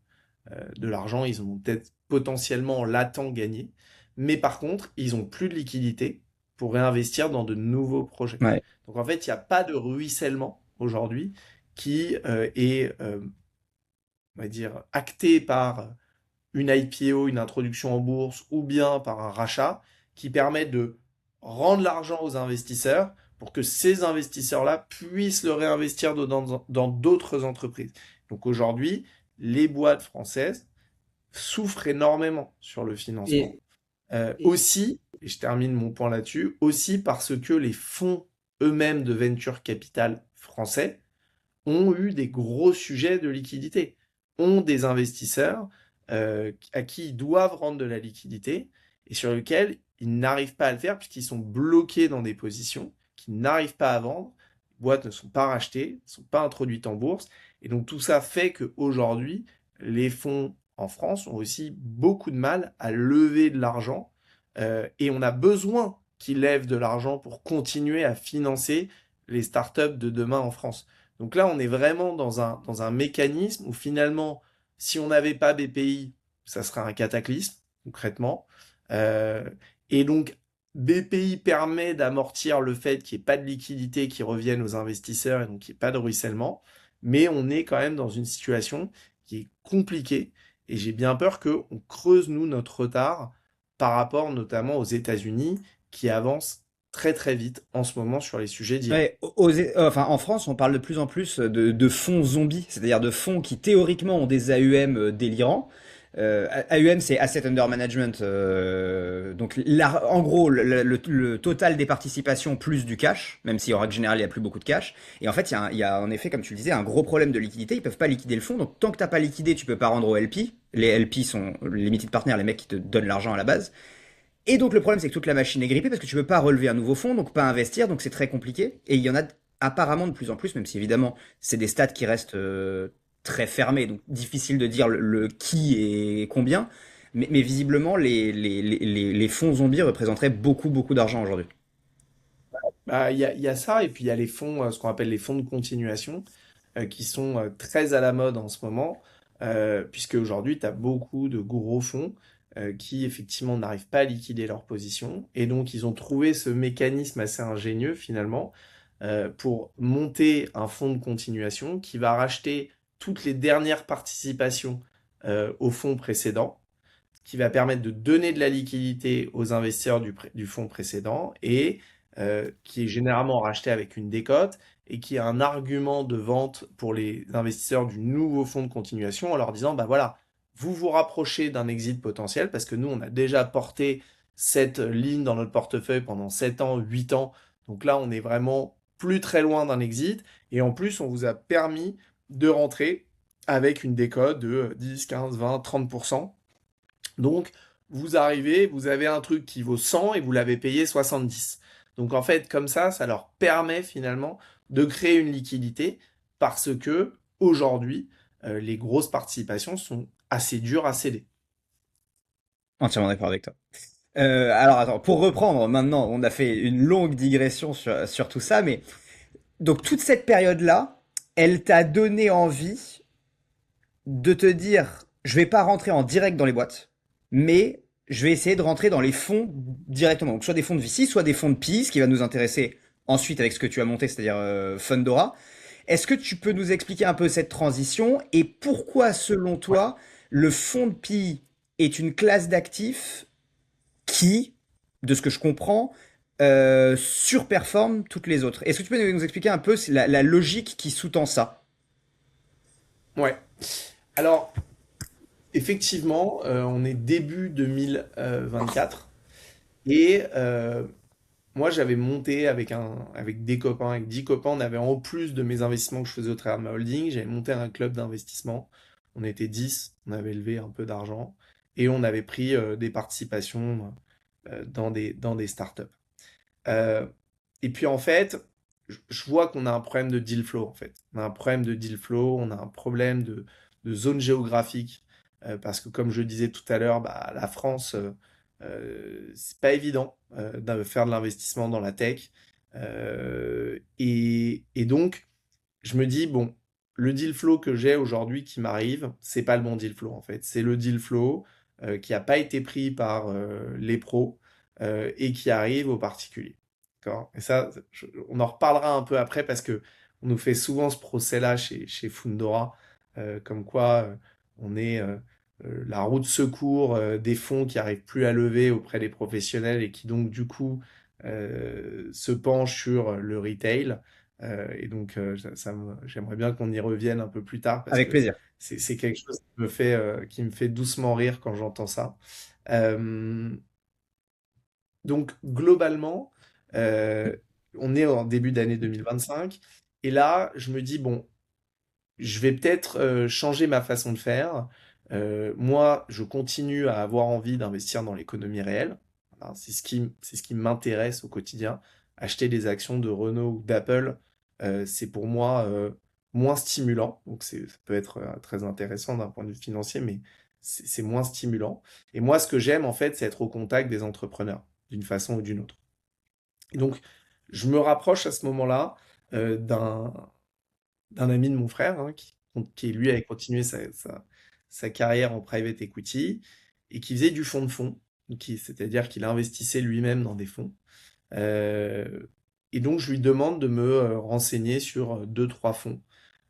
A: de l'argent. Ils ont peut-être potentiellement latent gagné. Mais par contre, ils n'ont plus de liquidité pour réinvestir dans de nouveaux projets.
B: Ouais.
A: Donc en fait, il n'y a pas de ruissellement aujourd'hui qui est, on va dire, acté par une IPO, une introduction en bourse, ou bien par un rachat, qui permet de rendre l'argent aux investisseurs pour que ces investisseurs-là puissent le réinvestir dans d'autres entreprises. Donc aujourd'hui, les boîtes françaises souffrent énormément sur le financement.
C: Et, et
A: Aussi, et je termine mon point là-dessus, aussi parce que les fonds eux-mêmes de venture capital français ont eu des gros sujets de liquidité, ont des investisseurs à qui ils doivent rendre de la liquidité et sur lesquels ils n'arrivent pas à le faire puisqu'ils sont bloqués dans des positions qu'ils n'arrivent pas à vendre. Les boîtes ne sont pas rachetées, ne sont pas introduites en bourse. Et donc tout ça fait qu'aujourd'hui, les fonds en France ont aussi beaucoup de mal à lever de l'argent et on a besoin qu'ils lèvent de l'argent pour continuer à financer les startups de demain en France. Donc là, on est vraiment dans un mécanisme où finalement, si on n'avait pas BPI, ça serait un cataclysme, concrètement. Euh, et donc, BPI permet d'amortir le fait qu'il n'y ait pas de liquidité qui revienne aux investisseurs et donc qu'il n'y ait pas de ruissellement. Mais on est quand même dans une situation qui est compliquée et j'ai bien peur qu'on creuse, nous, notre retard par rapport notamment aux États-Unis qui avancent très très vite en ce moment sur les sujets d'IA.
B: Ouais, enfin, en France, on parle de plus en plus de fonds zombies, c'est-à-dire de fonds qui théoriquement ont des AUM délirants. AUM, c'est Asset Under Management. Donc, en gros, le total des participations plus du cash, même si en règle générale, il n'y a plus beaucoup de cash. Et en fait, il y a en effet, comme tu le disais, un gros problème de liquidité. Ils peuvent pas liquider le fonds. Donc, tant que t'as pas liquidé, tu peux pas rendre aux LP. Les LP sont les limited partners, les mecs qui te donnent l'argent à la base. Et donc le problème c'est que toute la machine est grippée parce que tu peux pas relever un nouveau fonds, donc pas investir, donc c'est très compliqué. Et il y en a apparemment de plus en plus, même si évidemment c'est des stats qui restent très fermés, donc difficile de dire le qui et combien. Mais visiblement les fonds zombies représenteraient beaucoup beaucoup d'argent aujourd'hui.
A: Bah, il y a ça, et puis il y a les fonds, ce qu'on appelle les fonds de continuation, qui sont très à la mode en ce moment, puisque aujourd'hui, tu as beaucoup de gros fonds qui, effectivement, n'arrivent pas à liquider leur position, et donc ils ont trouvé ce mécanisme assez ingénieux, finalement, pour monter un fonds de continuation qui va racheter toutes les dernières participations au fonds précédent, qui va permettre de donner de la liquidité aux investisseurs du fonds précédent et qui est généralement racheté avec une décote et qui est un argument de vente pour les investisseurs du nouveau fonds de continuation en leur disant, bah voilà, vous vous rapprochez d'un exit potentiel parce que nous, on a déjà porté cette ligne dans notre portefeuille pendant 7 ans, 8 ans. Donc là, on est vraiment plus très loin d'un exit. Et en plus, on vous a permis de rentrer avec une décote de 10, 15, 20, 30%. Donc, vous arrivez, vous avez un truc qui vaut 100 et vous l'avez payé 70. Donc, en fait, comme ça leur permet finalement de créer une liquidité parce que aujourd'hui, les grosses participations sont assez dures à céder.
B: Entièrement d'accord avec toi. Alors attends, pour reprendre maintenant, on a fait une longue digression sur tout ça, mais donc toute cette période-là, elle t'a donné envie de te dire, je vais pas rentrer en direct dans les boîtes, mais je vais essayer de rentrer dans les fonds directement. Donc soit des fonds de VC, soit des fonds de PI, ce qui va nous intéresser ensuite avec ce que tu as monté, c'est-à-dire Fundora. Est-ce que tu peux nous expliquer un peu cette transition et pourquoi, selon
A: Ouais.
B: toi, le fonds de PI est une classe d'actifs qui, de ce que je comprends, surperforme toutes les autres? Est-ce que tu peux nous expliquer un peu la logique qui sous-tend ça?
A: Ouais. Alors, effectivement, on est début 2024 et moi, j'avais monté avec des copains, avec 10 copains, on avait en plus de mes investissements que je faisais au travers de ma holding, j'avais monté un club d'investissement. On était 10, on avait levé un peu d'argent et on avait pris des participations dans des startups. Euh, et puis en fait, je vois qu'on a un problème de deal flow en fait. On a un problème de deal flow, on a un problème de zone géographique. Parce que comme je disais tout à l'heure, bah, la France, c'est pas évident de faire de l'investissement dans la tech. Et donc, je me dis, bon, le deal flow que j'ai aujourd'hui qui m'arrive, c'est pas le bon deal flow en fait. C'est le deal flow qui n'a pas été pris par les pros et qui arrive aux particuliers. D'accord? Et ça, on en reparlera un peu après parce que on nous fait souvent ce procès-là chez Fundora, comme quoi on est la roue de secours des fonds qui arrivent plus à lever auprès des professionnels et qui donc du coup se penchent sur le retail. Et donc, j'aimerais bien qu'on y revienne un peu plus tard parce
B: Avec
A: que
B: plaisir.
A: c'est quelque chose qui me fait doucement rire quand j'entends ça. Euh, donc, globalement, euh, on est en début d'année 2025 et là, je me dis, bon, je vais peut-être changer ma façon de faire. Moi, je continue à avoir envie d'investir dans l'économie réelle. Voilà, c'est ce qui m'intéresse au quotidien. Acheter des actions de Renault ou d'Apple, c'est pour moi moins stimulant. Donc ça peut être très intéressant d'un point de vue financier, mais c'est moins stimulant. Et moi, ce que j'aime, en fait, c'est être au contact des entrepreneurs, d'une façon ou d'une autre. Et donc, je me rapproche à ce moment-là d'un ami de mon frère, hein, qui lui avait continué sa carrière en private equity et qui faisait du fonds de fonds, c'est-à-dire qu'il investissait lui-même dans des fonds. Euh, et donc, je lui demande de me renseigner sur deux, trois fonds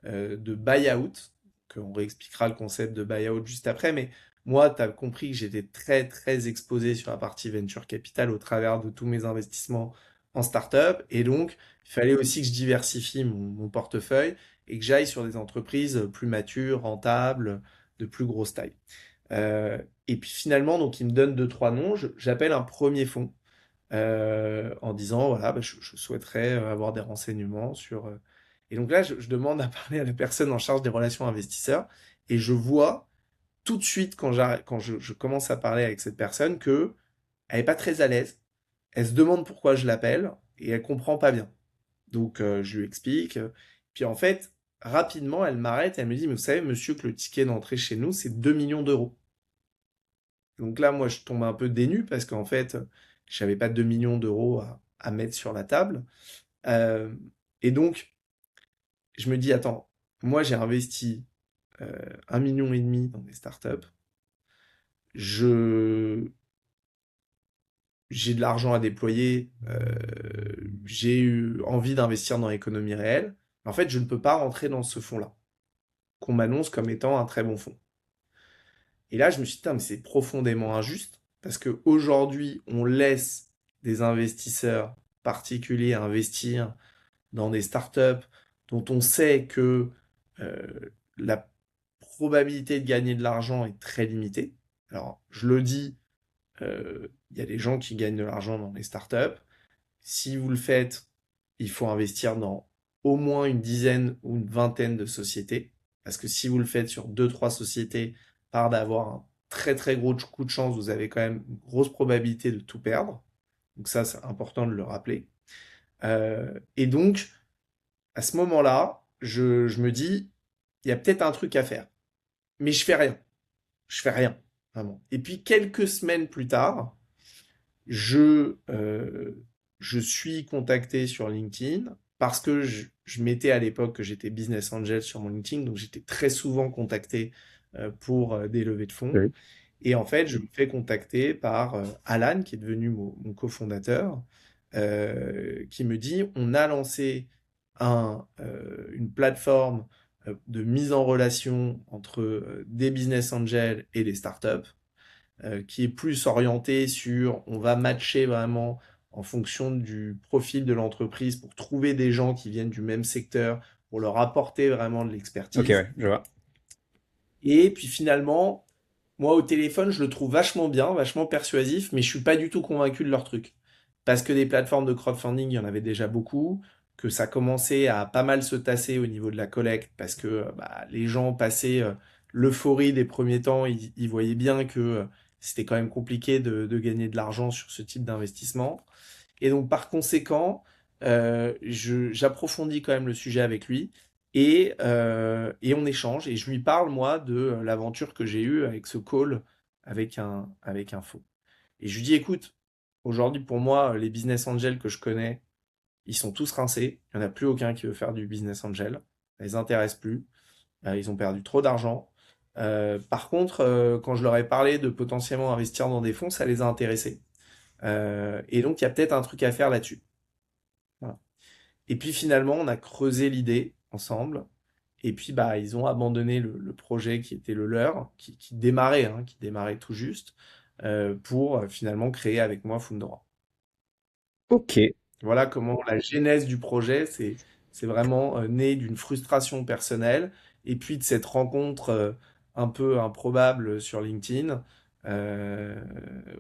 A: de buy-out, qu'on réexpliquera le concept de buy-out juste après, mais moi, tu as compris que j'étais très, très exposé sur la partie venture capital au travers de tous mes investissements en startup, et donc, il fallait aussi que je diversifie mon portefeuille et que j'aille sur des entreprises plus matures, rentables, de plus grosse taille. Euh, et puis finalement, donc, il me donne deux, trois noms, j'appelle un premier fonds en disant, voilà, bah, je souhaiterais avoir des renseignements sur... Et donc là, je demande à parler à la personne en charge des relations investisseurs et je vois tout de suite quand je commence à parler avec cette personne que elle est pas très à l'aise. Elle se demande pourquoi je l'appelle et elle comprend pas bien. Donc je lui explique. Puis en fait, rapidement, elle m'arrête. Elle me dit, mais vous savez, monsieur, que le ticket d'entrée chez nous, c'est 2 millions d'euros. Donc là, moi, je tombe un peu dénu parce qu'en fait, je n'avais pas 2 millions d'euros à mettre sur la table. Euh, et donc, je me dis, attends, moi, j'ai investi 1,5 million dans des startups. Je, j'ai de l'argent à déployer. J'ai eu envie d'investir dans l'économie réelle. En fait, je ne peux pas rentrer dans ce fonds-là, qu'on m'annonce comme étant un très bon fonds. Et là, je me suis dit, putain, mais c'est profondément injuste parce qu'aujourd'hui, on laisse des investisseurs particuliers investir dans des startups dont on sait que la probabilité de gagner de l'argent est très limitée. Alors, je le dis, il y a des gens qui gagnent de l'argent dans les startups. Si vous le faites, il faut investir dans au moins une dizaine ou une vingtaine de sociétés. Parce que si vous le faites sur deux, trois sociétés, par d'avoir un très très gros coup de chance, vous avez quand même une grosse probabilité de tout perdre. Donc ça, c'est important de le rappeler. Et donc, à ce moment-là, je me dis, il y a peut-être un truc à faire. Mais je fais rien. Je fais rien, vraiment. Et puis quelques semaines plus tard, je suis contacté sur LinkedIn parce que je mettais à l'époque que j'étais business angel sur mon LinkedIn, donc j'étais très souvent contacté pour des levées de fonds.
B: Oui.
A: Et en fait, je me fais contacter par Alan, qui est devenu mon cofondateur, qui me dit, on a lancé une plateforme de mise en relation entre des business angels et des startups qui est plus orienté sur on va matcher vraiment en fonction du profil de l'entreprise pour trouver des gens qui viennent du même secteur, pour leur apporter vraiment de
B: Ok,
A: l'expertise.
B: ouais, je vois.
A: Et puis finalement, moi au téléphone, je le trouve vachement bien, vachement persuasif, mais je suis pas du tout convaincu de leur truc. parce que des plateformes de crowdfunding, il y en avait déjà beaucoup, que ça commençait à pas mal se tasser au niveau de la collecte, parce que bah, les gens passaient l'euphorie des premiers temps, ils voyaient bien que c'était quand même compliqué de gagner de l'argent sur ce type d'investissement. Et donc, par conséquent, j'approfondis quand même le sujet avec lui et on échange. Et je lui parle, moi, de l'aventure que j'ai eue avec ce call avec un faux. Et je lui dis, écoute, aujourd'hui, pour moi, les business angels que je connais, ils sont tous rincés. Il n'y en a plus aucun qui veut faire du business angel. Ça les intéresse plus. Ils ont perdu trop d'argent. Par contre, quand je leur ai parlé de potentiellement investir dans des fonds, ça les a intéressés. Et donc, il y a peut-être un truc à faire là-dessus. Voilà. Et puis finalement, on a creusé l'idée ensemble. Et puis, bah, ils ont abandonné le projet qui était le leur, qui démarrait, hein, qui démarrait tout juste, pour finalement créer avec moi Fundora.
B: Ok.
A: Voilà comment la genèse du projet, c'est vraiment né d'une frustration personnelle et puis de cette rencontre un peu improbable sur LinkedIn euh,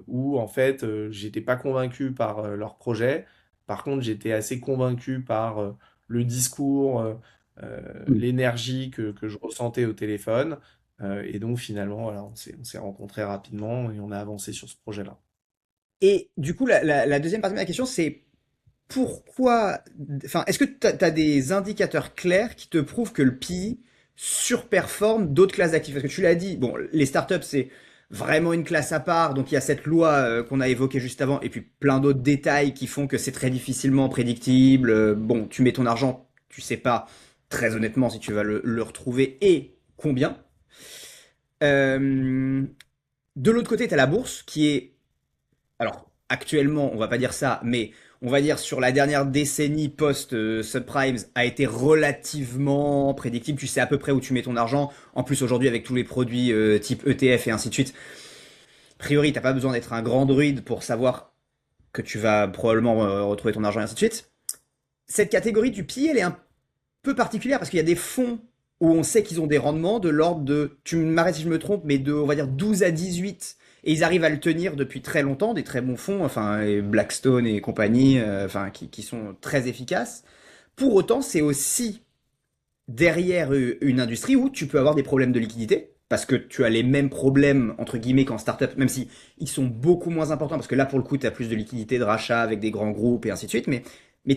A: où en fait j'étais pas convaincu par leur projet. Par contre, j'étais assez convaincu par le discours, l'énergie que je ressentais au téléphone. Et donc finalement, voilà, on s'est rencontrés rapidement et on a avancé sur ce projet-là.
B: Et du coup, la deuxième partie de ma question, c'est pourquoi, enfin, est-ce que tu as des indicateurs clairs qui te prouvent que le PI surperforme d'autres classes d'actifs? Parce que tu l'as dit, bon, les startups, c'est vraiment une classe à part, donc il y a cette loi qu'on a évoquée juste avant, et puis plein d'autres détails qui font que c'est très difficilement prédictible. Bon, tu mets ton argent, tu sais pas très honnêtement si tu vas le retrouver et combien. Euh, de l'autre côté, tu as la bourse qui est alors actuellement, on va pas dire ça, mais on va dire sur la dernière décennie post-subprimes a été relativement prédictible. Tu sais à peu près où tu mets ton argent. En plus, aujourd'hui, avec tous les produits type ETF et ainsi de suite, a priori, t'as pas besoin d'être un grand druide pour savoir que tu vas probablement retrouver ton argent et ainsi de suite. Cette catégorie du PI, elle est un peu particulière parce qu'il y a des fonds où on sait qu'ils ont des rendements de l'ordre de, tu m'arrêtes si je me trompe, mais de, on va dire, 12 à 18. Et ils arrivent à le tenir depuis très longtemps, des très bons fonds, enfin, et Blackstone et compagnie, enfin, qui sont très efficaces. Pour autant, c'est aussi derrière une industrie où tu peux avoir des problèmes de liquidité, parce que tu as les mêmes problèmes, entre guillemets, qu'en startup, même si ils sont beaucoup moins importants, parce que là, pour le coup, tu as plus de liquidité de rachat avec des grands groupes et ainsi de suite, mais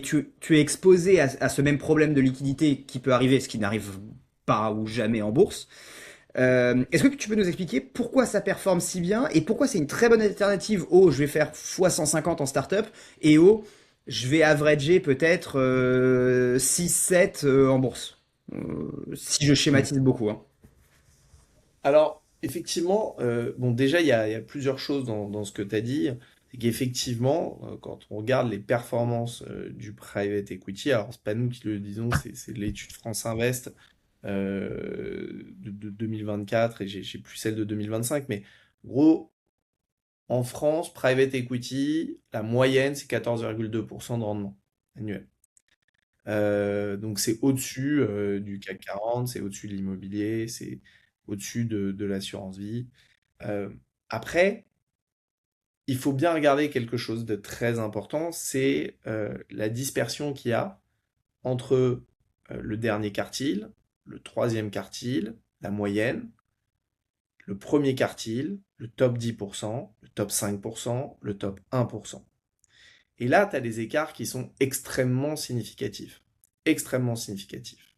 B: tu es exposé à ce même problème de liquidité qui peut arriver, ce qui n'arrive pas ou jamais en bourse. Est-ce que tu peux nous expliquer pourquoi ça performe si bien et pourquoi c'est une très bonne alternative au je vais faire x 150 en startup et au je vais averager peut-être 6-7 en bourse. Si je
A: Mm.
B: schématise beaucoup, hein.
A: Alors, effectivement, bon, déjà, il y a plusieurs choses dans ce que tu as dit. C'est qu'effectivement, quand on regarde les performances du private equity, alors c'est pas nous qui le disons, c'est l'étude France Invest de 2024 et j'ai plus celle de 2025, mais gros, en France, private equity, la moyenne, c'est 14,2% de rendement annuel. Donc c'est au-dessus du CAC 40, c'est au-dessus de l'immobilier, c'est au-dessus de l'assurance vie. Euh, Après, il faut bien regarder quelque chose de très important, c'est la dispersion qu'il y a entre le dernier quartile, le troisième quartile, la moyenne, le premier quartile, le top 10%, le top 5%, le top 1%. Et là, tu as des écarts qui sont extrêmement significatifs. Extrêmement significatifs.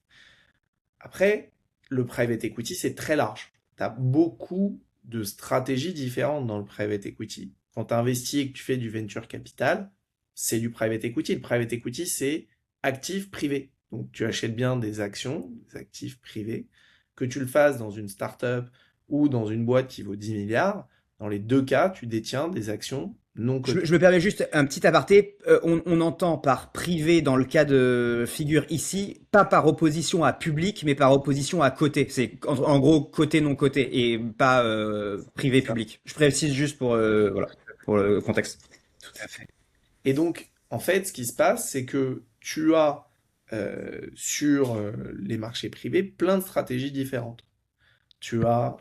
A: Après, le private equity, c'est très large. Tu as beaucoup de stratégies différentes dans le private equity. Quand tu investis et que tu fais du venture capital, c'est du private equity. Le private equity, c'est actif privé. Donc tu achètes bien des actions, des actifs privés, que tu le fasses dans une startup ou dans une boîte qui vaut 10 milliards. Dans les deux cas, tu détiens des actions non
B: Je
A: cotées.
B: me permets juste un petit aparté. On entend par privé dans le cas de figure ici, pas par opposition à public, mais par opposition à côté. C'est en gros côté non coté et pas privé
A: C'est ça.
B: public. Je précise juste pour voilà pour le contexte.
A: Tout à fait. Et donc, en fait, ce qui se passe, c'est que tu as sur les marchés privés plein de stratégies différentes. Tu as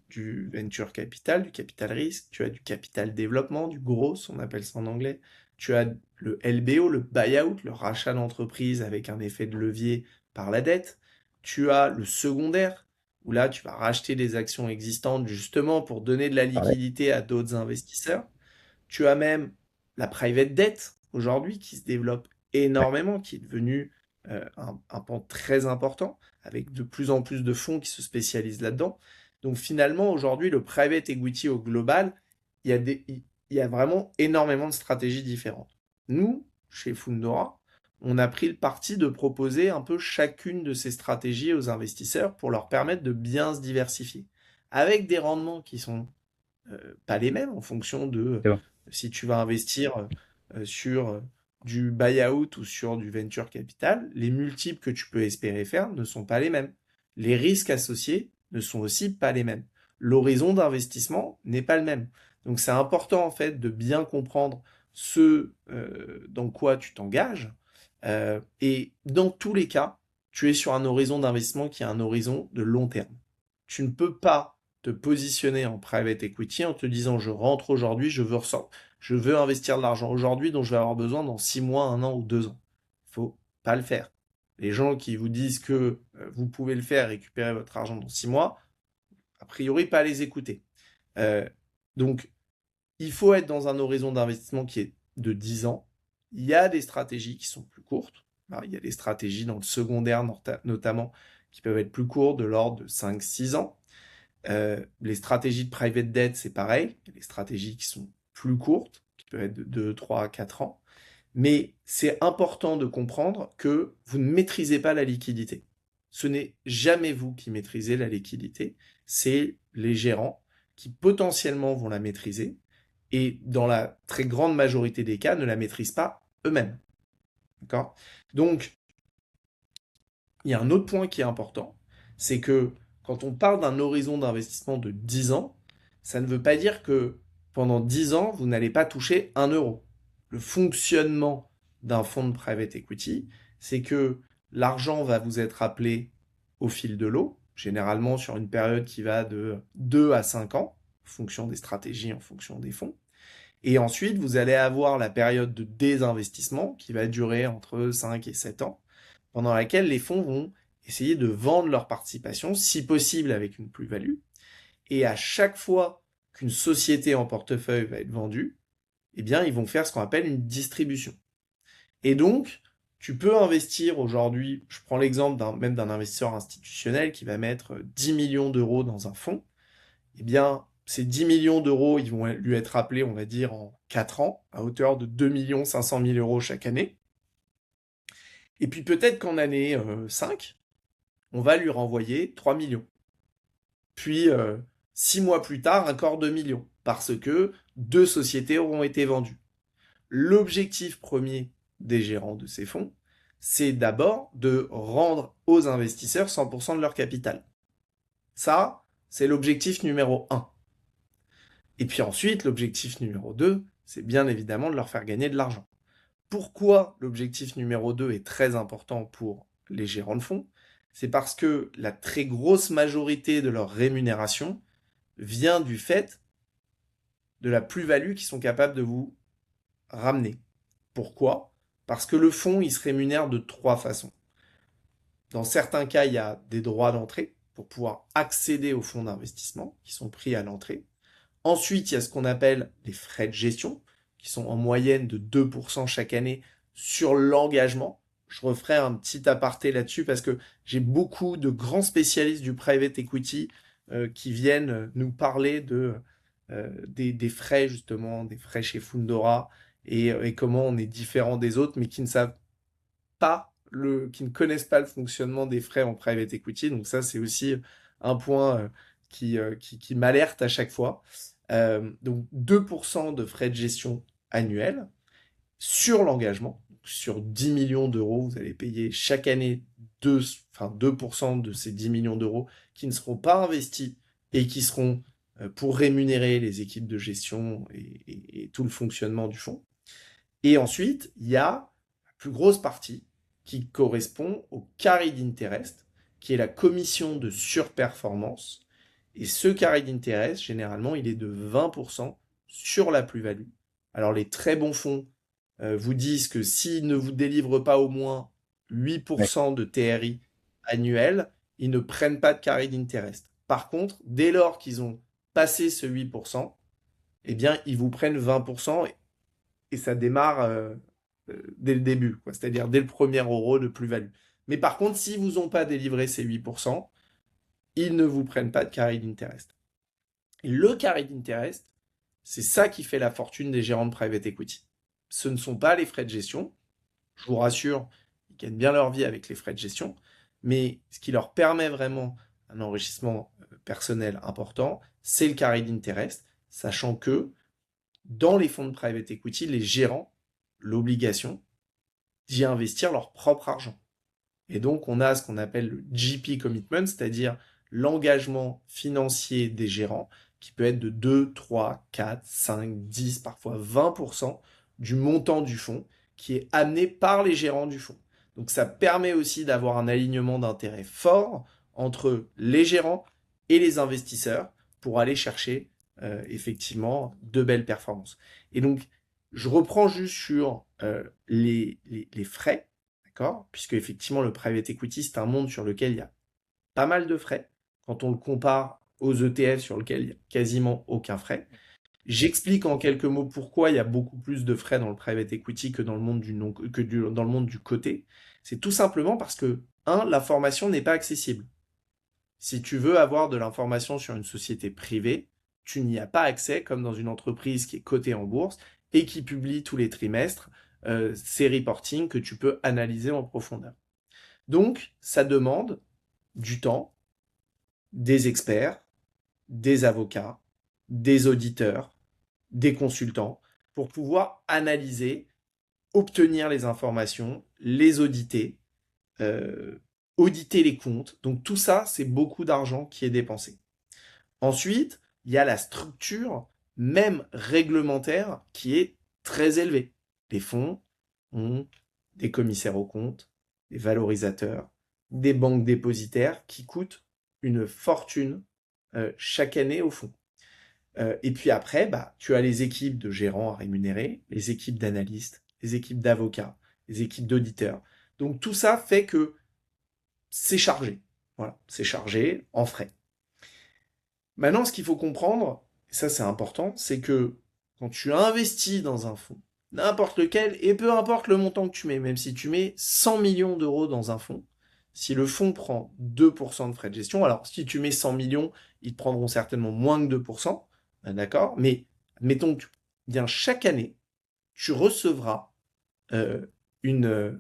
A: du venture capital, du capital risque, tu as du capital développement, du growth, on appelle ça en anglais, tu as le LBO, le buyout, le rachat d'entreprise avec un effet de levier par la dette. Tu as le secondaire, où là, tu vas racheter des actions existantes justement pour donner de la
B: Pareil.
A: liquidité à d'autres investisseurs. Tu as même la private debt aujourd'hui qui se développe
B: Ouais.
A: énormément, qui est devenu un pan très important, avec de plus en plus de fonds qui se spécialisent là-dedans. Donc finalement, aujourd'hui, le private equity au global, il y a vraiment énormément de stratégies différentes. Nous, chez Fundora, on a pris le parti de proposer un peu chacune de ces stratégies aux investisseurs pour leur permettre de bien se diversifier, avec des rendements qui sont pas les mêmes en fonction de
B: C'est bon.
A: si tu vas investir sur du buyout ou sur du venture capital, les multiples que tu peux espérer faire ne sont pas les mêmes. Les risques associés ne sont aussi pas les mêmes. L'horizon d'investissement n'est pas le même. Donc c'est important en fait de bien comprendre ce dans quoi tu t'engages. Et dans tous les cas, tu es sur un horizon d'investissement qui est un horizon de long terme. Tu ne peux pas te positionner en private equity en te disant je rentre aujourd'hui, je veux investir de l'argent aujourd'hui dont je vais avoir besoin dans 6 mois, 1 an ou 2 ans. Il faut pas le faire. Les gens qui vous disent que vous pouvez le faire, récupérer votre argent dans 6 mois, a priori pas les écouter. Euh, donc il faut être dans un horizon d'investissement qui est de 10 ans. Il y a des stratégies qui sont plus courtes. Alors, il y a des stratégies dans le secondaire notamment qui peuvent être plus courtes, de l'ordre de 5-6 ans. Les stratégies de private debt, c'est pareil. Il y a des stratégies qui sont plus courtes, qui peuvent être de 2, 3, 4 ans. Mais c'est important de comprendre que vous ne maîtrisez pas la liquidité. Ce n'est jamais vous qui maîtrisez la liquidité, c'est les gérants qui potentiellement vont la maîtriser et dans la très grande majorité des cas ne la maîtrisent pas eux-mêmes. D'accord? Donc, il y a un autre point qui est important, c'est que quand on parle d'un horizon d'investissement de 10 ans, ça ne veut pas dire que pendant 10 ans, vous n'allez pas toucher 1 euro. Le fonctionnement d'un fonds de private equity, c'est que l'argent va vous être appelé au fil de l'eau, généralement sur une période qui va de 2 à 5 ans, en fonction des stratégies, en fonction des fonds. Et ensuite, vous allez avoir la période de désinvestissement qui va durer entre 5 et 7 ans, pendant laquelle les fonds vont essayer de vendre leur participation, si possible avec une plus-value. Et à chaque fois qu'une société en portefeuille va être vendue, eh bien, ils vont faire ce qu'on appelle une distribution. Et donc, tu peux investir aujourd'hui, je prends l'exemple même d'un investisseur institutionnel qui va mettre 10 millions d'euros dans un fonds. Eh bien, ces 10 millions d'euros, ils vont lui être appelés, on va dire, en 4 ans, à hauteur de 2 500 000 euros chaque année. Et puis peut-être qu'en année 5, on va lui renvoyer 3 millions. Puis 6 mois plus tard, encore 2 millions, parce que 2 sociétés auront été vendues. L'objectif premier des gérants de ces fonds, c'est d'abord de rendre aux investisseurs 100% de leur capital. Ça, c'est l'objectif numéro 1. Et puis ensuite, l'objectif numéro 2, c'est bien évidemment de leur faire gagner de l'argent. Pourquoi l'objectif numéro 2 est très important pour les gérants de fonds? C'est parce que la très grosse majorité de leur rémunération vient du fait de la plus-value qu'ils sont capables de vous ramener. Pourquoi? Parce que le fonds, il se rémunère de 3 façons. Dans certains cas, il y a des droits d'entrée pour pouvoir accéder aux fonds d'investissement qui sont pris à l'entrée. Ensuite, il y a ce qu'on appelle les frais de gestion, qui sont en moyenne de 2% chaque année sur l'engagement. Je referai un petit aparté là-dessus parce que j'ai beaucoup de grands spécialistes du private equity qui viennent nous parler des frais, justement, des frais chez Fundora et comment on est différent des autres, mais qui ne savent pas qui ne connaissent pas le fonctionnement des frais en private equity. Donc ça, c'est aussi un point qui m'alerte à chaque fois. Donc 2% de frais de gestion annuels sur l'engagement. Sur 10 millions d'euros, vous allez payer chaque année 2% de ces 10 millions d'euros qui ne seront pas investis et qui seront pour rémunérer les équipes de gestion et tout le fonctionnement du fonds. Et ensuite, il y a la plus grosse partie qui correspond au carried interest, qui est la commission de surperformance. Et ce carried interest, généralement, il est de 20% sur la plus-value. Alors les très bons fonds vous disent que s'ils ne vous délivrent pas au moins
B: Ouais.
A: 8% de TRI annuel, ils ne prennent pas de carry d'interest. Par contre, dès lors qu'ils ont passé ce 8%, eh bien, ils vous prennent 20% et ça démarre dès le début, quoi. C'est-à-dire dès le premier euro de plus-value. Mais par contre, s'ils vous ont pas délivré ces 8%, ils ne vous prennent pas de carry d'interest. Et le carry d'interest, c'est ça qui fait la fortune des gérants de private equity. Ce ne sont pas les frais de gestion. Je vous rassure, ils gagnent bien leur vie avec les frais de gestion. Mais ce qui leur permet vraiment un enrichissement personnel important, c'est le carry d'interest, sachant que dans les fonds de private equity, les gérants, l'obligation d'y investir leur propre argent. Et donc, on a ce qu'on appelle le GP commitment, c'est-à-dire l'engagement financier des gérants, qui peut être de 2, 3, 4, 5, 10, parfois 20% du montant du fonds, qui est amené par les gérants du fonds. Donc, ça permet aussi d'avoir un alignement d'intérêts fort entre les gérants et les investisseurs pour aller chercher effectivement de belles performances. Et donc, je reprends juste sur les frais. D'accord? Puisque effectivement, le private equity, c'est un monde sur lequel il y a pas mal de frais quand on le compare aux ETF sur lesquels il n'y a quasiment aucun frais. J'explique en quelques mots pourquoi il y a beaucoup plus de frais dans le private equity que dans le monde dans le monde du côté. C'est tout simplement parce que, un, l'information n'est pas accessible. Si tu veux avoir de l'information sur une société privée, tu n'y as pas accès comme dans une entreprise qui est cotée en bourse et qui publie tous les trimestres ces reportings que tu peux analyser en profondeur. Donc, ça demande du temps, des experts, des avocats, des auditeurs, des consultants, pour pouvoir analyser, obtenir les informations, les auditer, euh, auditer les comptes. Donc tout ça, c'est beaucoup d'argent qui est dépensé. Ensuite, il y a la structure, même réglementaire, qui est très élevée. Les fonds ont des commissaires aux comptes, des valorisateurs, des banques dépositaires qui coûtent une fortune chaque année au fond. Et puis après, bah, tu as les équipes de gérants à rémunérer, les équipes d'analystes, les équipes d'avocats, les équipes d'auditeurs. Donc tout ça fait que c'est chargé. Voilà, c'est chargé en frais. Maintenant, ce qu'il faut comprendre, et ça c'est important, c'est que quand tu investis dans un fonds, n'importe lequel, et peu importe le montant que tu mets, même si tu mets 100 millions d'euros dans un fonds, si le fonds prend 2% de frais de gestion, alors si tu mets 100 millions, ils te prendront certainement moins que 2%, d'accord? Mais mettons que bien chaque année, tu recevras un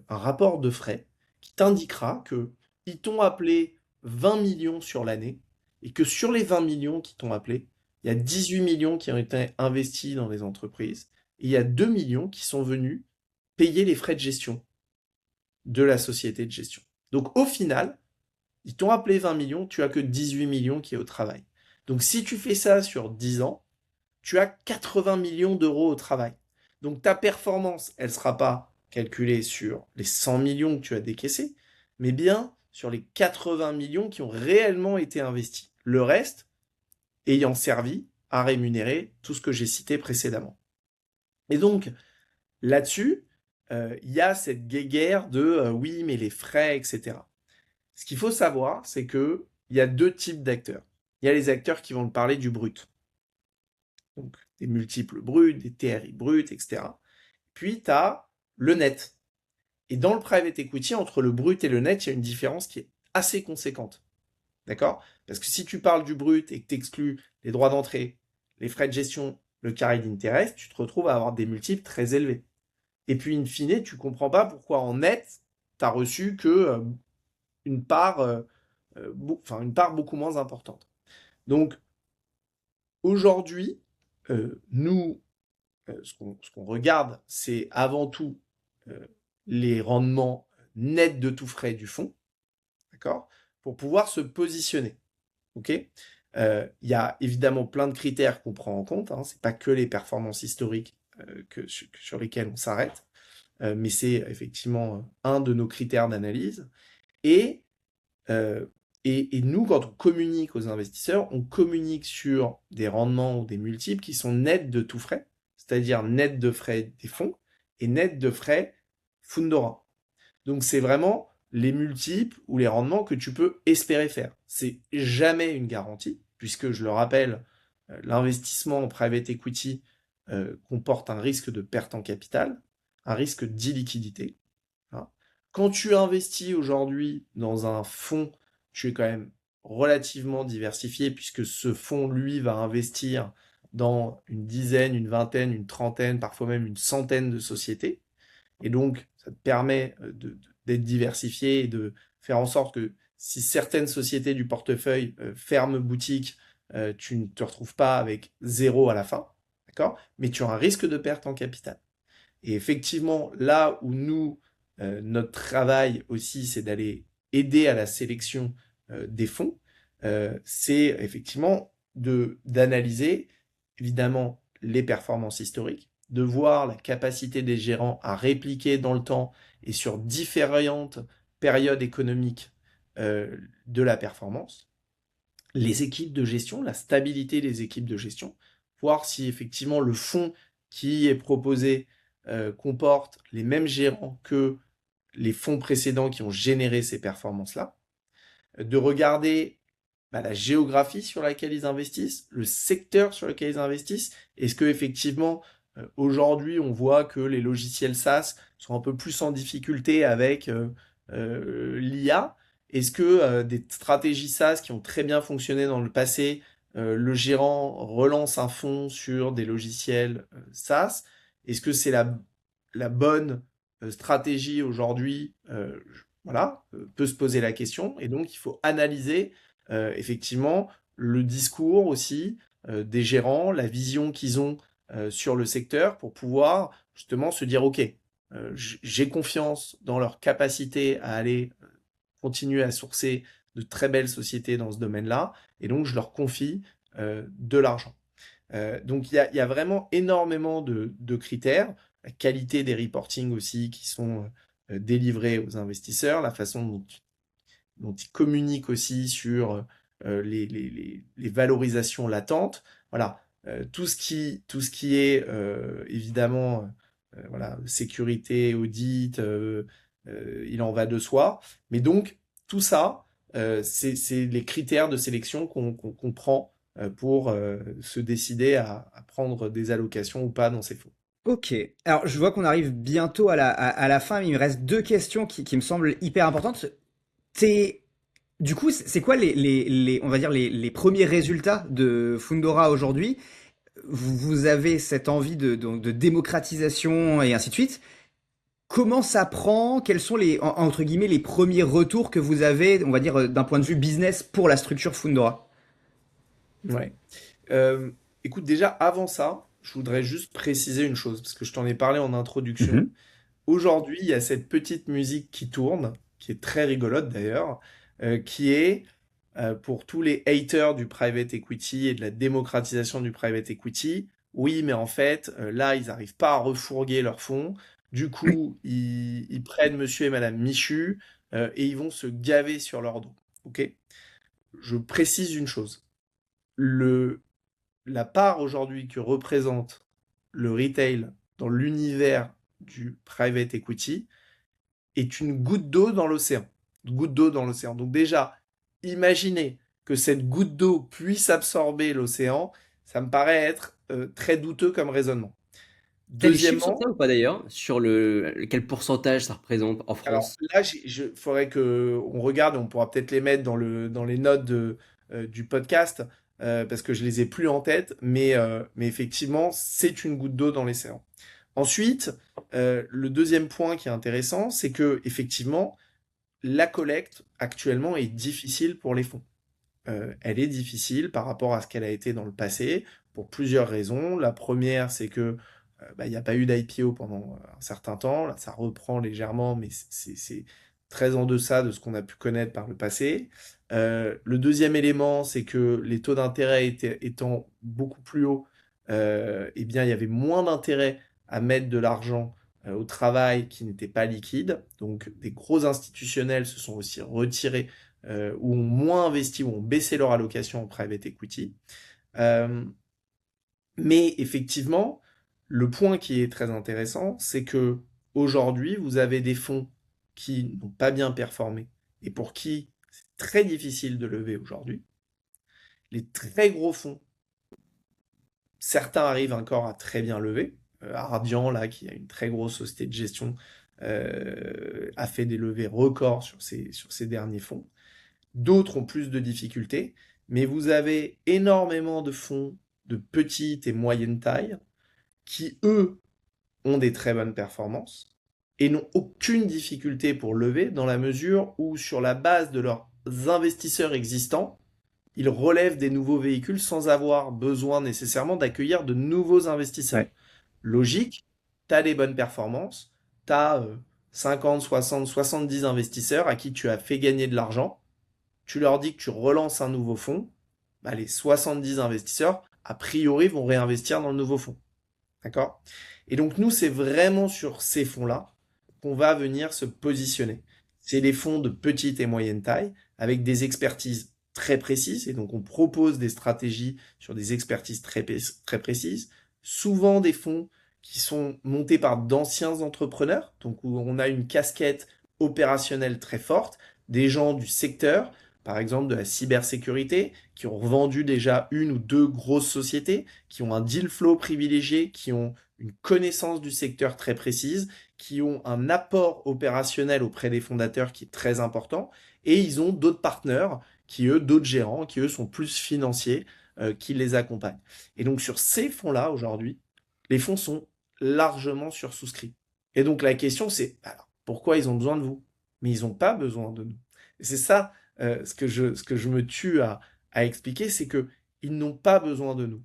A: rapport de frais qui t'indiquera que ils t'ont appelé 20 millions sur l'année et que sur les 20 millions qui t'ont appelé, il y a 18 millions qui ont été investis dans les entreprises et il y a 2 millions qui sont venus payer les frais de gestion de la société de gestion. Donc au final, ils t'ont appelé 20 millions, tu as que 18 millions qui est au travail. Donc si tu fais ça sur 10 ans, tu as 80 millions d'euros au travail. Donc ta performance, elle ne sera pas calculée sur les 100 millions que tu as décaissés, mais bien sur les 80 millions qui ont réellement été investis. Le reste ayant servi à rémunérer tout ce que j'ai cité précédemment. Et donc, là-dessus, il y a cette guéguerre de oui, mais les frais, etc. Ce qu'il faut savoir, c'est qu'il y a deux types d'acteurs. Il y a les acteurs qui vont parler du brut. Donc, des multiples bruts, des TRI bruts, etc. Puis, tu as le net. Et dans le private equity, entre le brut et le net, il y a une différence qui est assez conséquente. D'accord? Parce que si tu parles du brut et que tu exclus les droits d'entrée, les frais de gestion, le carry d'intérêt, tu te retrouves à avoir des multiples très élevés. Et puis, in fine, tu comprends pas pourquoi en net, tu as reçu que une part, une part beaucoup moins importante. Donc, aujourd'hui, nous, ce qu'on regarde, c'est avant tout les rendements nets de tout frais du fonds, d'accord? Pour pouvoir se positionner, ok? Il y a évidemment plein de critères qu'on prend en compte, hein, c'est pas que les performances historiques sur lesquelles on s'arrête, mais c'est effectivement un de nos critères d'analyse. Et, euh, et nous, quand on communique aux investisseurs, on communique sur des rendements ou des multiples qui sont nets de tout frais, c'est-à-dire nets de frais des fonds, et net de frais Fundora. Donc c'est vraiment les multiples ou les rendements que tu peux espérer faire. C'est jamais une garantie, puisque je le rappelle, l'investissement en private equity comporte un risque de perte en capital, un risque d'illiquidité. Hein. Quand tu investis aujourd'hui dans un fonds, tu es quand même relativement diversifié, puisque ce fonds, lui, va investir dans une dizaine, une vingtaine, une trentaine, parfois même une centaine de sociétés. Et donc, ça te permet d'être diversifié et de faire en sorte que si certaines sociétés du portefeuille ferment boutique, tu ne te retrouves pas avec zéro à la fin, d'accord? Mais tu as un risque de perte en capital. Et effectivement, là où nous, notre travail aussi, c'est d'aller aider à la sélection des fonds, c'est effectivement d'analyser évidemment les performances historiques, de voir la capacité des gérants à répliquer dans le temps et sur différentes périodes économiques de la performance, les équipes de gestion, la stabilité des équipes de gestion, voir si effectivement le fonds qui est proposé comporte les mêmes gérants que les fonds précédents qui ont généré ces performances-là, de regarder la géographie sur laquelle ils investissent, le secteur sur lequel ils investissent. Est-ce que effectivement aujourd'hui on voit que les logiciels SaaS sont un peu plus en difficulté avec l'IA? Est-ce que des stratégies SaaS qui ont très bien fonctionné dans le passé, le gérant relance un fonds sur des logiciels SaaS? Est-ce que c'est la bonne stratégie aujourd'hui? Voilà, peut se poser la question. Et donc, il faut analyser effectivement le discours aussi des gérants, la vision qu'ils ont sur le secteur pour pouvoir justement se dire, OK, j'ai confiance dans leur capacité à aller continuer à sourcer de très belles sociétés dans ce domaine-là, et donc je leur confie de l'argent. Donc il y a vraiment énormément de critères, la qualité des reportings aussi qui sont délivrés aux investisseurs, la façon dont ils communiquent aussi sur les valorisations latentes. Voilà, tout ce qui est évidemment voilà, sécurité, audit, il en va de soi. Mais donc, tout ça, c'est les critères de sélection qu'on prend pour se décider à prendre des allocations ou pas dans ces fonds.
B: Ok, alors je vois qu'on arrive bientôt à la fin, mais il me reste deux questions qui me semblent hyper importantes. T'es... Du coup, c'est quoi on va dire les premiers résultats de Fundora aujourd'hui? Vous avez cette envie de démocratisation et ainsi de suite. Comment ça prend? Quels sont entre guillemets, les premiers retours que vous avez, on va dire, d'un point de vue business pour la structure Fundora?
A: Ouais. Écoute, déjà, avant ça, je voudrais juste préciser une chose, parce que je t'en ai parlé en introduction.
B: Mhm.
A: Aujourd'hui, il y a cette petite musique qui tourne, qui est très rigolote d'ailleurs, qui est pour tous les haters du private equity et de la démocratisation du private equity. Oui, mais en fait, là, ils n'arrivent pas à refourguer leurs fonds. Du coup, ils prennent monsieur et madame Michu et ils vont se gaver sur leur dos. Ok? Je précise une chose. Le, la part aujourd'hui que représente le retail dans l'univers du private equity est une goutte d'eau dans l'océan. Une goutte d'eau dans l'océan. Donc déjà, imaginez que cette goutte d'eau puisse absorber l'océan, ça me paraît être très douteux comme raisonnement.
C: T'as des chiffres sur
A: Deuxièmement,
C: ça ou pas d'ailleurs? Sur quel pourcentage ça représente en
A: alors
C: France?
A: là, il faudrait que on regarde, on pourra peut-être les mettre dans les notes du podcast, parce que je les ai plus en tête, mais effectivement, c'est une goutte d'eau dans l'océan. Ensuite, le deuxième point qui est intéressant, c'est que effectivement, la collecte actuellement est difficile pour les fonds. Elle est difficile par rapport à ce qu'elle a été dans le passé, pour plusieurs raisons. La première, c'est que il n'y a pas eu d'IPO pendant un certain temps. Là, ça reprend légèrement, mais c'est très en deçà de ce qu'on a pu connaître par le passé. Le deuxième élément, c'est que les taux d'intérêt étant beaucoup plus hauts, eh bien, il y avait moins d'intérêt à mettre de l'argent au travail qui n'était pas liquide. Donc, des gros institutionnels se sont aussi retirés ou ont moins investi ou ont baissé leur allocation en private equity. Euh, mais effectivement, Le point qui est très intéressant, c'est que aujourd'hui, vous avez des fonds qui n'ont pas bien performé et pour qui c'est très difficile de lever aujourd'hui. Les très gros fonds, certains arrivent encore à très bien lever. Ardian, là, qui a une très grosse société de gestion, a fait des levées records sur ces derniers fonds. D'autres ont plus de difficultés, mais vous avez énormément de fonds de petite et moyenne taille qui, eux, ont des très bonnes performances et n'ont aucune difficulté pour lever dans la mesure où, sur la base de leurs investisseurs existants, ils relèvent des nouveaux véhicules sans avoir besoin nécessairement d'accueillir de nouveaux investisseurs.
B: Ouais.
A: Logique, tu as des bonnes performances, tu as 50, 60, 70 investisseurs à qui tu as fait gagner de l'argent, tu leur dis que tu relances un nouveau fonds, bah, les 70 investisseurs, a priori, vont réinvestir dans le nouveau fonds. D'accord? Et donc, nous, c'est vraiment sur ces fonds-là qu'on va venir se positionner. C'est des fonds de petite et moyenne taille, avec des expertises très précises, et donc on propose des stratégies sur des expertises très précises, souvent des fonds qui sont montés par d'anciens entrepreneurs, donc où on a une casquette opérationnelle très forte, des gens du secteur, par exemple de la cybersécurité, qui ont revendu déjà une ou deux grosses sociétés, qui ont un deal flow privilégié, qui ont une connaissance du secteur très précise, qui ont un apport opérationnel auprès des fondateurs qui est très important, et ils ont d'autres partenaires, d'autres gérants, qui eux sont plus financiers, qui les accompagnent. Et donc sur ces fonds-là, aujourd'hui, les fonds sont largement sursouscrits. Et donc la question c'est, alors, pourquoi ils ont besoin de vous? Mais ils n'ont pas besoin de nous. Et c'est ça ce que je me tue à expliquer, c'est que ils n'ont pas besoin de nous.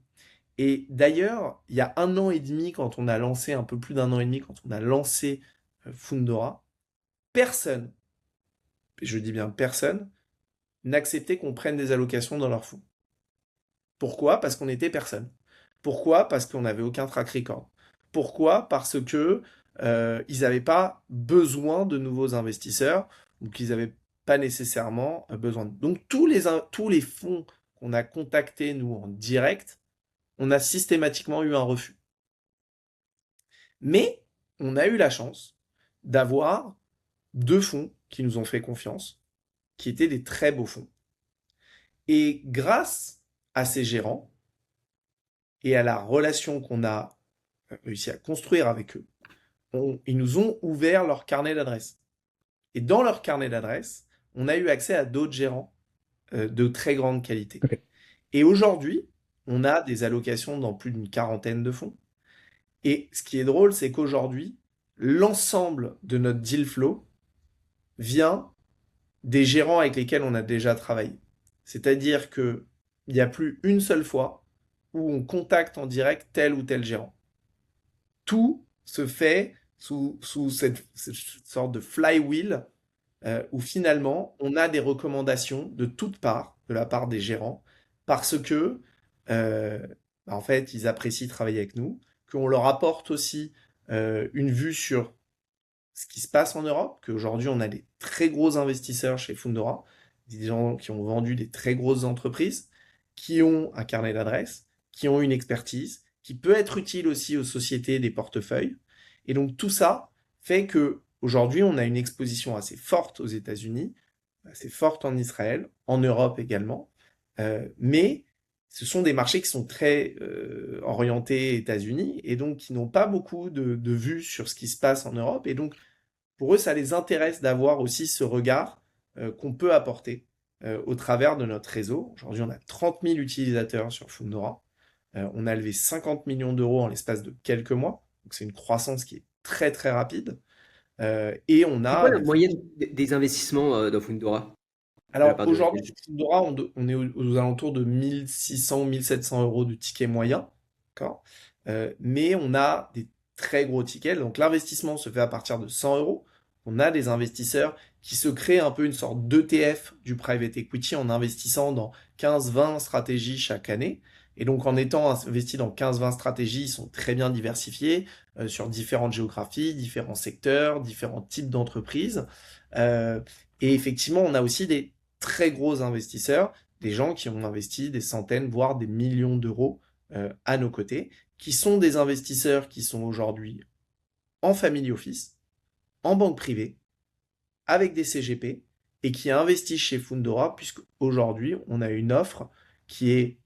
A: Et d'ailleurs, il y a un an et demi, quand on a lancé, un peu plus d'un an et demi, quand on a lancé Fundora, personne, et je dis bien personne, n'acceptait qu'on prenne des allocations dans leur fonds. Pourquoi? Parce qu'on était personne. Pourquoi? Parce qu'on n'avait aucun track record. Pourquoi? Parce que ils n'avaient pas besoin de nouveaux investisseurs ou qu'ils n'avaient pas nécessairement besoin. Donc tous les fonds qu'on a contactés, nous, en direct, on a systématiquement eu un refus. Mais on a eu la chance d'avoir deux fonds qui nous ont fait confiance, qui étaient des très beaux fonds. Et grâce à ces gérants et à la relation qu'on a réussi à construire avec eux, ils nous ont ouvert leur carnet d'adresses. Et dans leur carnet d'adresses, on a eu accès à d'autres gérants de très grande qualité.
B: Ok.
A: Et aujourd'hui, on a des allocations dans plus d'une quarantaine de fonds. Et ce qui est drôle, c'est qu'aujourd'hui, l'ensemble de notre deal flow vient des gérants avec lesquels on a déjà travaillé. C'est-à-dire qu'il n'y a plus une seule fois où on contacte en direct tel ou tel gérant. Tout se fait sous cette sorte de flywheel où finalement on a des recommandations de toutes parts, de la part des gérants, parce que en fait ils apprécient travailler avec nous, qu'on leur apporte aussi une vue sur ce qui se passe en Europe, qu'aujourd'hui on a des très gros investisseurs chez Fundora, des gens qui ont vendu des très grosses entreprises, qui ont un carnet d'adresses, qui ont une expertise, qui peut être utile aussi aux sociétés des portefeuilles. Et donc tout ça fait que aujourd'hui on a une exposition assez forte aux États-Unis, assez forte en Israël, en Europe également, mais ce sont des marchés qui sont très orientés États-Unis et donc qui n'ont pas beaucoup de vues sur ce qui se passe en Europe. Et donc, pour eux, ça les intéresse d'avoir aussi ce regard qu'on peut apporter au travers de notre réseau. Aujourd'hui, on a 30 000 utilisateurs sur Fundora. On a levé 50 millions d'euros en l'espace de quelques mois. Donc, c'est une croissance qui est très, très rapide. Et on
C: C'est quoi
A: a
C: la moyenne des investissements dans Fundora de la
A: Alors
C: part de
A: aujourd'hui, sur Fundora, on est aux alentours de 1600 ou 1700 euros de ticket moyen. D'accord? Mais on a des très gros tickets. Donc l'investissement se fait à partir de 100 euros. On a des investisseurs qui se créent un peu une sorte d'ETF du private equity en investissant dans 15-20 stratégies chaque année. Et donc en étant investis dans 15-20 stratégies, ils sont très bien diversifiés sur différentes géographies, différents secteurs, différents types d'entreprises. Euh, et effectivement, on a aussi des très gros investisseurs, des gens qui ont investi des centaines, voire des millions d'euros à nos côtés, qui sont des investisseurs qui sont aujourd'hui en family office, en banque privée, avec des CGP, et qui investissent chez Fundora, puisque aujourd'hui, on a une offre qui est,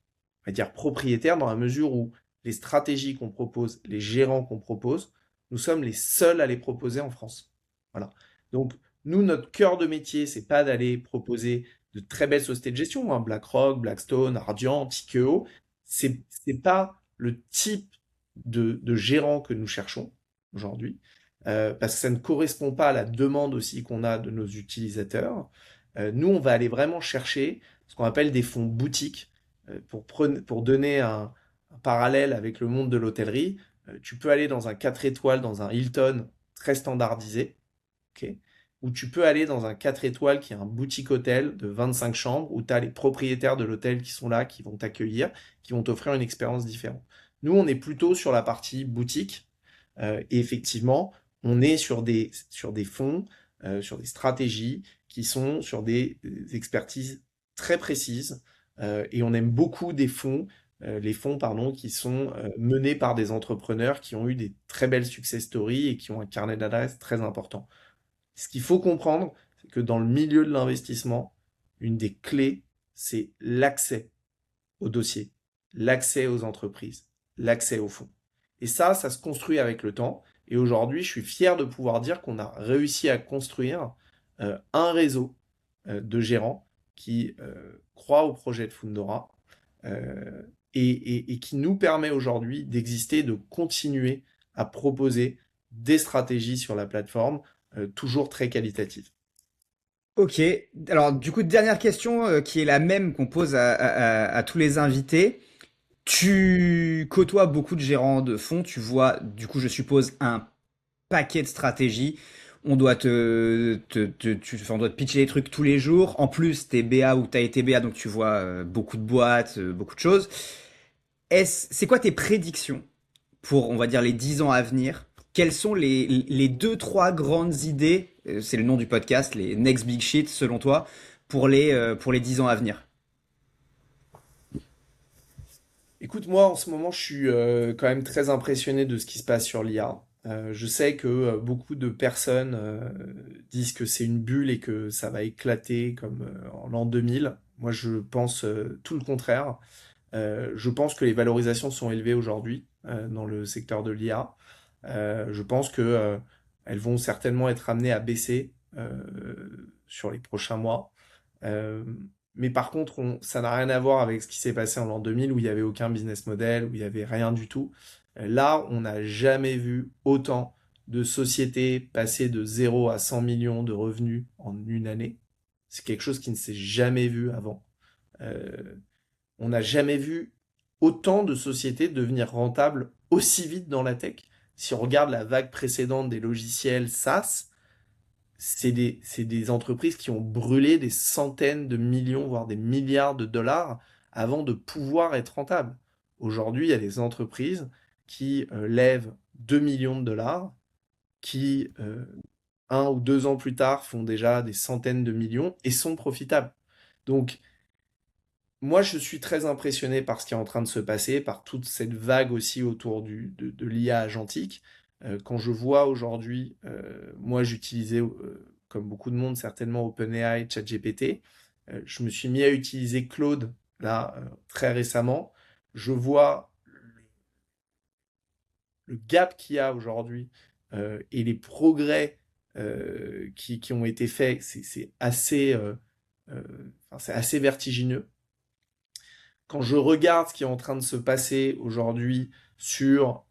A: on va dire, propriétaire dans la mesure où les stratégies qu'on propose, les gérants qu'on propose, nous sommes les seuls à les proposer en France. Voilà. Donc, nous, notre cœur de métier, c'est pas d'aller proposer de très belles sociétés de gestion, hein, BlackRock, Blackstone, Ardian, Tikeo. C'est pas le type de gérant que nous cherchons aujourd'hui, parce que ça ne correspond pas à la demande aussi qu'on a de nos utilisateurs. Nous, on va aller vraiment chercher ce qu'on appelle des fonds boutiques. Pour donner un parallèle avec le monde de l'hôtellerie, tu peux aller dans un 4 étoiles, dans un Hilton très standardisé, ok, ou tu peux aller dans un 4 étoiles qui est un boutique hôtel de 25 chambres, où tu as les propriétaires de l'hôtel qui sont là, qui vont t'accueillir, qui vont t'offrir une expérience différente. Nous, on est plutôt sur la partie boutique, et effectivement, on est sur des fonds, sur des stratégies qui sont sur des expertises très précises, et on aime beaucoup les fonds pardon, qui sont menés par des entrepreneurs qui ont eu des très belles success stories et qui ont un carnet d'adresses très important. Ce qu'il faut comprendre, c'est que dans le milieu de l'investissement, une des clés, c'est l'accès aux dossiers, l'accès aux entreprises, l'accès aux fonds. Et ça se construit avec le temps. Et aujourd'hui, je suis fier de pouvoir dire qu'on a réussi à construire un réseau de gérants qui croient au projet de Fundora, euh, et qui nous permet aujourd'hui d'exister, de continuer à proposer des stratégies sur la plateforme, toujours très qualitatives.
B: Ok, alors du coup, dernière question qui est la même qu'on pose à tous les invités. Tu côtoies beaucoup de gérants de fonds, tu vois, du coup, je suppose, un paquet de stratégies. On doit on doit te pitcher des trucs tous les jours. En plus, t'es BA ou t'as été BA, donc tu vois beaucoup de boîtes, beaucoup de choses. C'est quoi tes prédictions pour, on va dire, les 10 ans à venir? Quelles sont les deux, trois grandes idées, c'est le nom du podcast, les next big shit, selon toi, pour les 10 ans à venir?
A: Écoute, moi en ce moment, je suis quand même très impressionné de ce qui se passe sur l'IA. Je sais que beaucoup de personnes disent que c'est une bulle et que ça va éclater comme en l'an 2000. Moi, je pense tout le contraire. Je pense que les valorisations sont élevées aujourd'hui dans le secteur de l'IA. Je pense que elles vont certainement être amenées à baisser sur les prochains mois. Euh, mais par contre, ça n'a rien à voir avec ce qui s'est passé en l'an 2000 où il n'y avait aucun business model, où il n'y avait rien du tout. Là, on n'a jamais vu autant de sociétés passer de 0 à 100 millions de revenus en une année. C'est quelque chose qui ne s'est jamais vu avant. Euh, on n'a jamais vu autant de sociétés devenir rentables aussi vite dans la tech. Si on regarde la vague précédente des logiciels SaaS, c'est des entreprises qui ont brûlé des centaines de millions, voire des milliards de dollars avant de pouvoir être rentables. Aujourd'hui, il y a des entreprises qui lèvent 2 millions de dollars, qui 1 ou 2 ans plus tard font déjà des centaines de millions et sont profitables. Donc, moi, je suis très impressionné par ce qui est en train de se passer, par toute cette vague aussi autour de l'IA agentique. Quand je vois aujourd'hui, moi j'utilisais, comme beaucoup de monde certainement, OpenAI, ChatGPT. Je me suis mis à utiliser Claude, là, très récemment. Je vois le gap qu'il y a aujourd'hui et les progrès qui ont été faits, euh, c'est assez vertigineux. Quand je regarde ce qui est en train de se passer aujourd'hui sur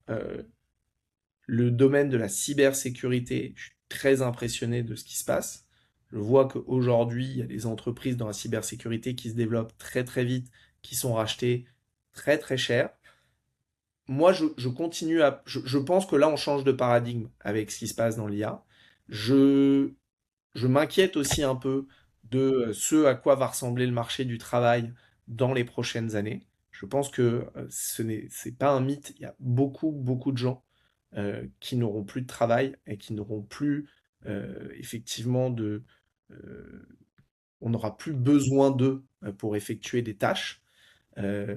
A: le domaine de la cybersécurité, je suis très impressionné de ce qui se passe. Je vois qu'aujourd'hui, il y a des entreprises dans la cybersécurité qui se développent très très vite, qui sont rachetées très très cher. Moi, je continue à... Je pense que là, on change de paradigme avec ce qui se passe dans l'IA. Je, je m'inquiète aussi un peu de ce à quoi va ressembler le marché du travail dans les prochaines années. Je pense que c'est pas un mythe. Il y a beaucoup, beaucoup de gens qui n'auront plus de travail et qui n'auront plus effectivement euh, on n'aura plus besoin d'eux pour effectuer des tâches. Euh,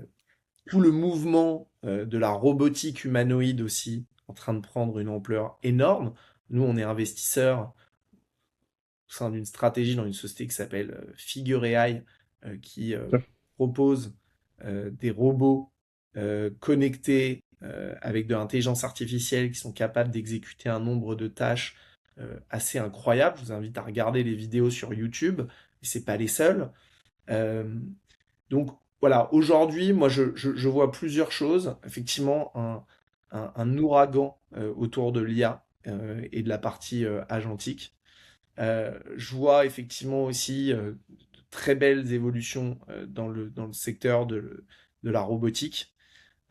A: tout le mouvement de la robotique humanoïde aussi en train de prendre une ampleur énorme. Nous, on est investisseurs au sein d'une stratégie dans une société qui s'appelle Figure AI, qui propose des robots connectés avec de l'intelligence artificielle qui sont capables d'exécuter un nombre de tâches assez incroyable. Je vous invite à regarder les vidéos sur YouTube, et c'est pas les seuls. Euh, donc voilà, aujourd'hui, moi je vois plusieurs choses. Effectivement, un ouragan autour de l'IA et de la partie agentique. Je vois effectivement aussi de très belles évolutions dans le secteur de la robotique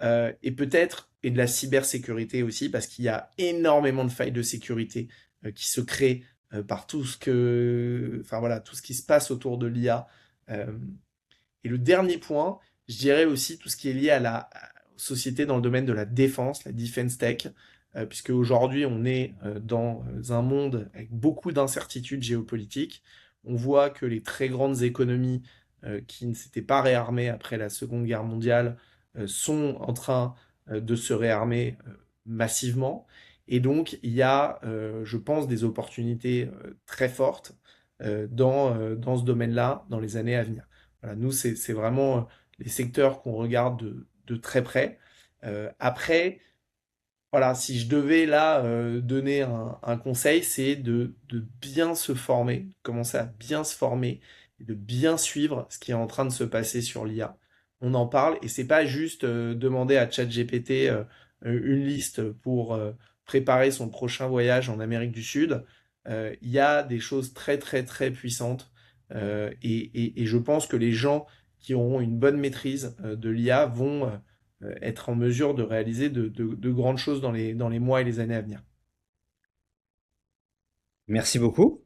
A: et peut-être et de la cybersécurité aussi parce qu'il y a énormément de failles de sécurité qui se créent par enfin voilà, tout ce qui se passe autour de l'IA. Euh, et le dernier point, je dirais aussi tout ce qui est lié à aux sociétés dans le domaine de la défense, la defense tech, puisque aujourd'hui on est dans un monde avec beaucoup d'incertitudes géopolitiques. On voit que les très grandes économies qui ne s'étaient pas réarmées après la Seconde Guerre mondiale sont en train de se réarmer massivement. Et donc il y a, je pense, des opportunités très fortes dans ce domaine-là dans les années à venir. Voilà, nous, c'est vraiment les secteurs qu'on regarde de très près. Après, voilà, si je devais là donner un conseil, c'est de bien se former, commencer à bien se former et de bien suivre ce qui est en train de se passer sur l'IA. On en parle et c'est pas juste demander à ChatGPT une liste pour préparer son prochain voyage en Amérique du Sud. Il y a des choses très très très puissantes et je pense que les gens qui auront une bonne maîtrise de l'IA vont être en mesure de réaliser de grandes choses dans les mois et les années à venir.
B: Merci beaucoup.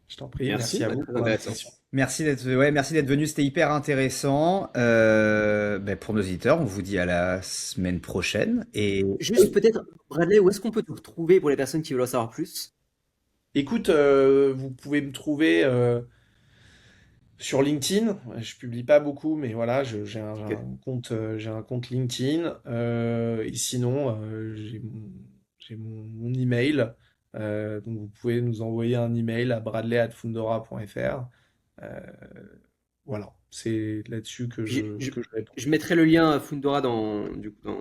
A: Je t'en prie,
C: Merci,
A: merci à
C: bah,
A: vous
C: très
A: pour
C: intéressant.
A: l'invitation.
B: Merci d'être venu, c'était hyper intéressant. Pour nos auditeurs, on vous dit à la semaine prochaine et
C: Juste peut-être, Bradley, où est-ce qu'on peut te retrouver pour les personnes qui veulent en savoir plus?
A: Écoute, vous pouvez me trouver sur LinkedIn. Je publie pas beaucoup, mais voilà,
C: Ok.
A: j'ai un compte LinkedIn. Et sinon, j'ai mon email. Donc vous pouvez nous envoyer un email à bradley@fundora.fr. Euh, voilà, c'est là-dessus
C: Puis
A: que je réponds.
C: je mettrai le lien à Fundora dans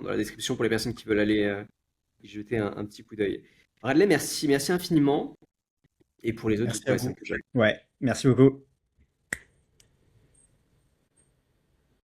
C: la description pour les personnes qui veulent aller y jeter un petit coup d'œil. Bradley, merci, merci infiniment. Et pour les autres, du
A: Merci
C: coup,
A: à
C: ouais,
A: vous.
C: c'est un peu
B: ouais, merci beaucoup.